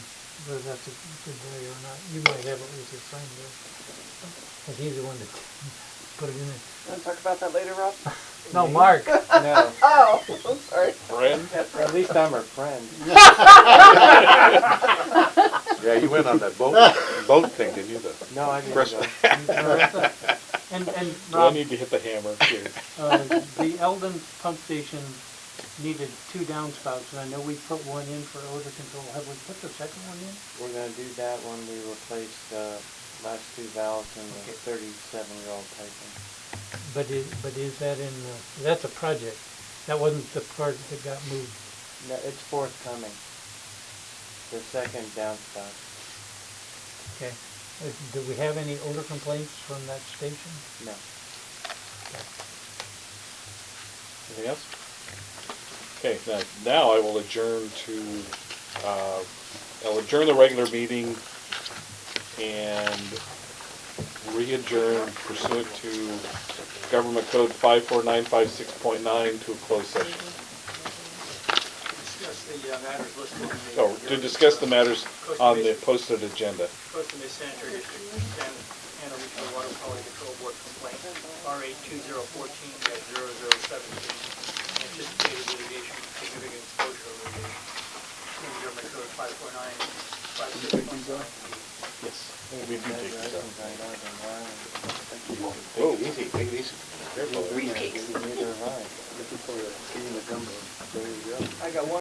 whether that's a good value or not. You might have it with your friend there, but he's the one that put it in there. Want to talk about that later, Rob? No, Mark. No, Oh, I'm sorry. Friend? at least I'm her friend. Yeah, you went on that boat thing, didn't you? No, I didn't Press- go. And Do I Rob, need to hit the hammer here? the Eldon pump station needed 2 downspouts, and I know we put one in for odor control. Have we put the second one in? We're gonna do that when we replace the last 2 valves in the 37-year-old piping. But is that in, that's a project. That wasn't the part that got moved. No, it's forthcoming. The second downspout. Okay. Do we have any odor complaints from that station? No. Anything else? Okay, now I will adjourn I'll adjourn the regular meeting and re-adjourn pursuant to Government Code 54956.9 to a closed session. Discuss the matters listed in the. Oh, to discuss the matters on the posted agenda. Costa Mesa Sanitary District and a Regional Water Quality Control Board complaint, R82014-0017, anticipated litigation, significant exposure litigation, in Government Code 54956.9. Yes. We do take this up. Whoa, easy, take it easy. Careful. Neither have I. I got one.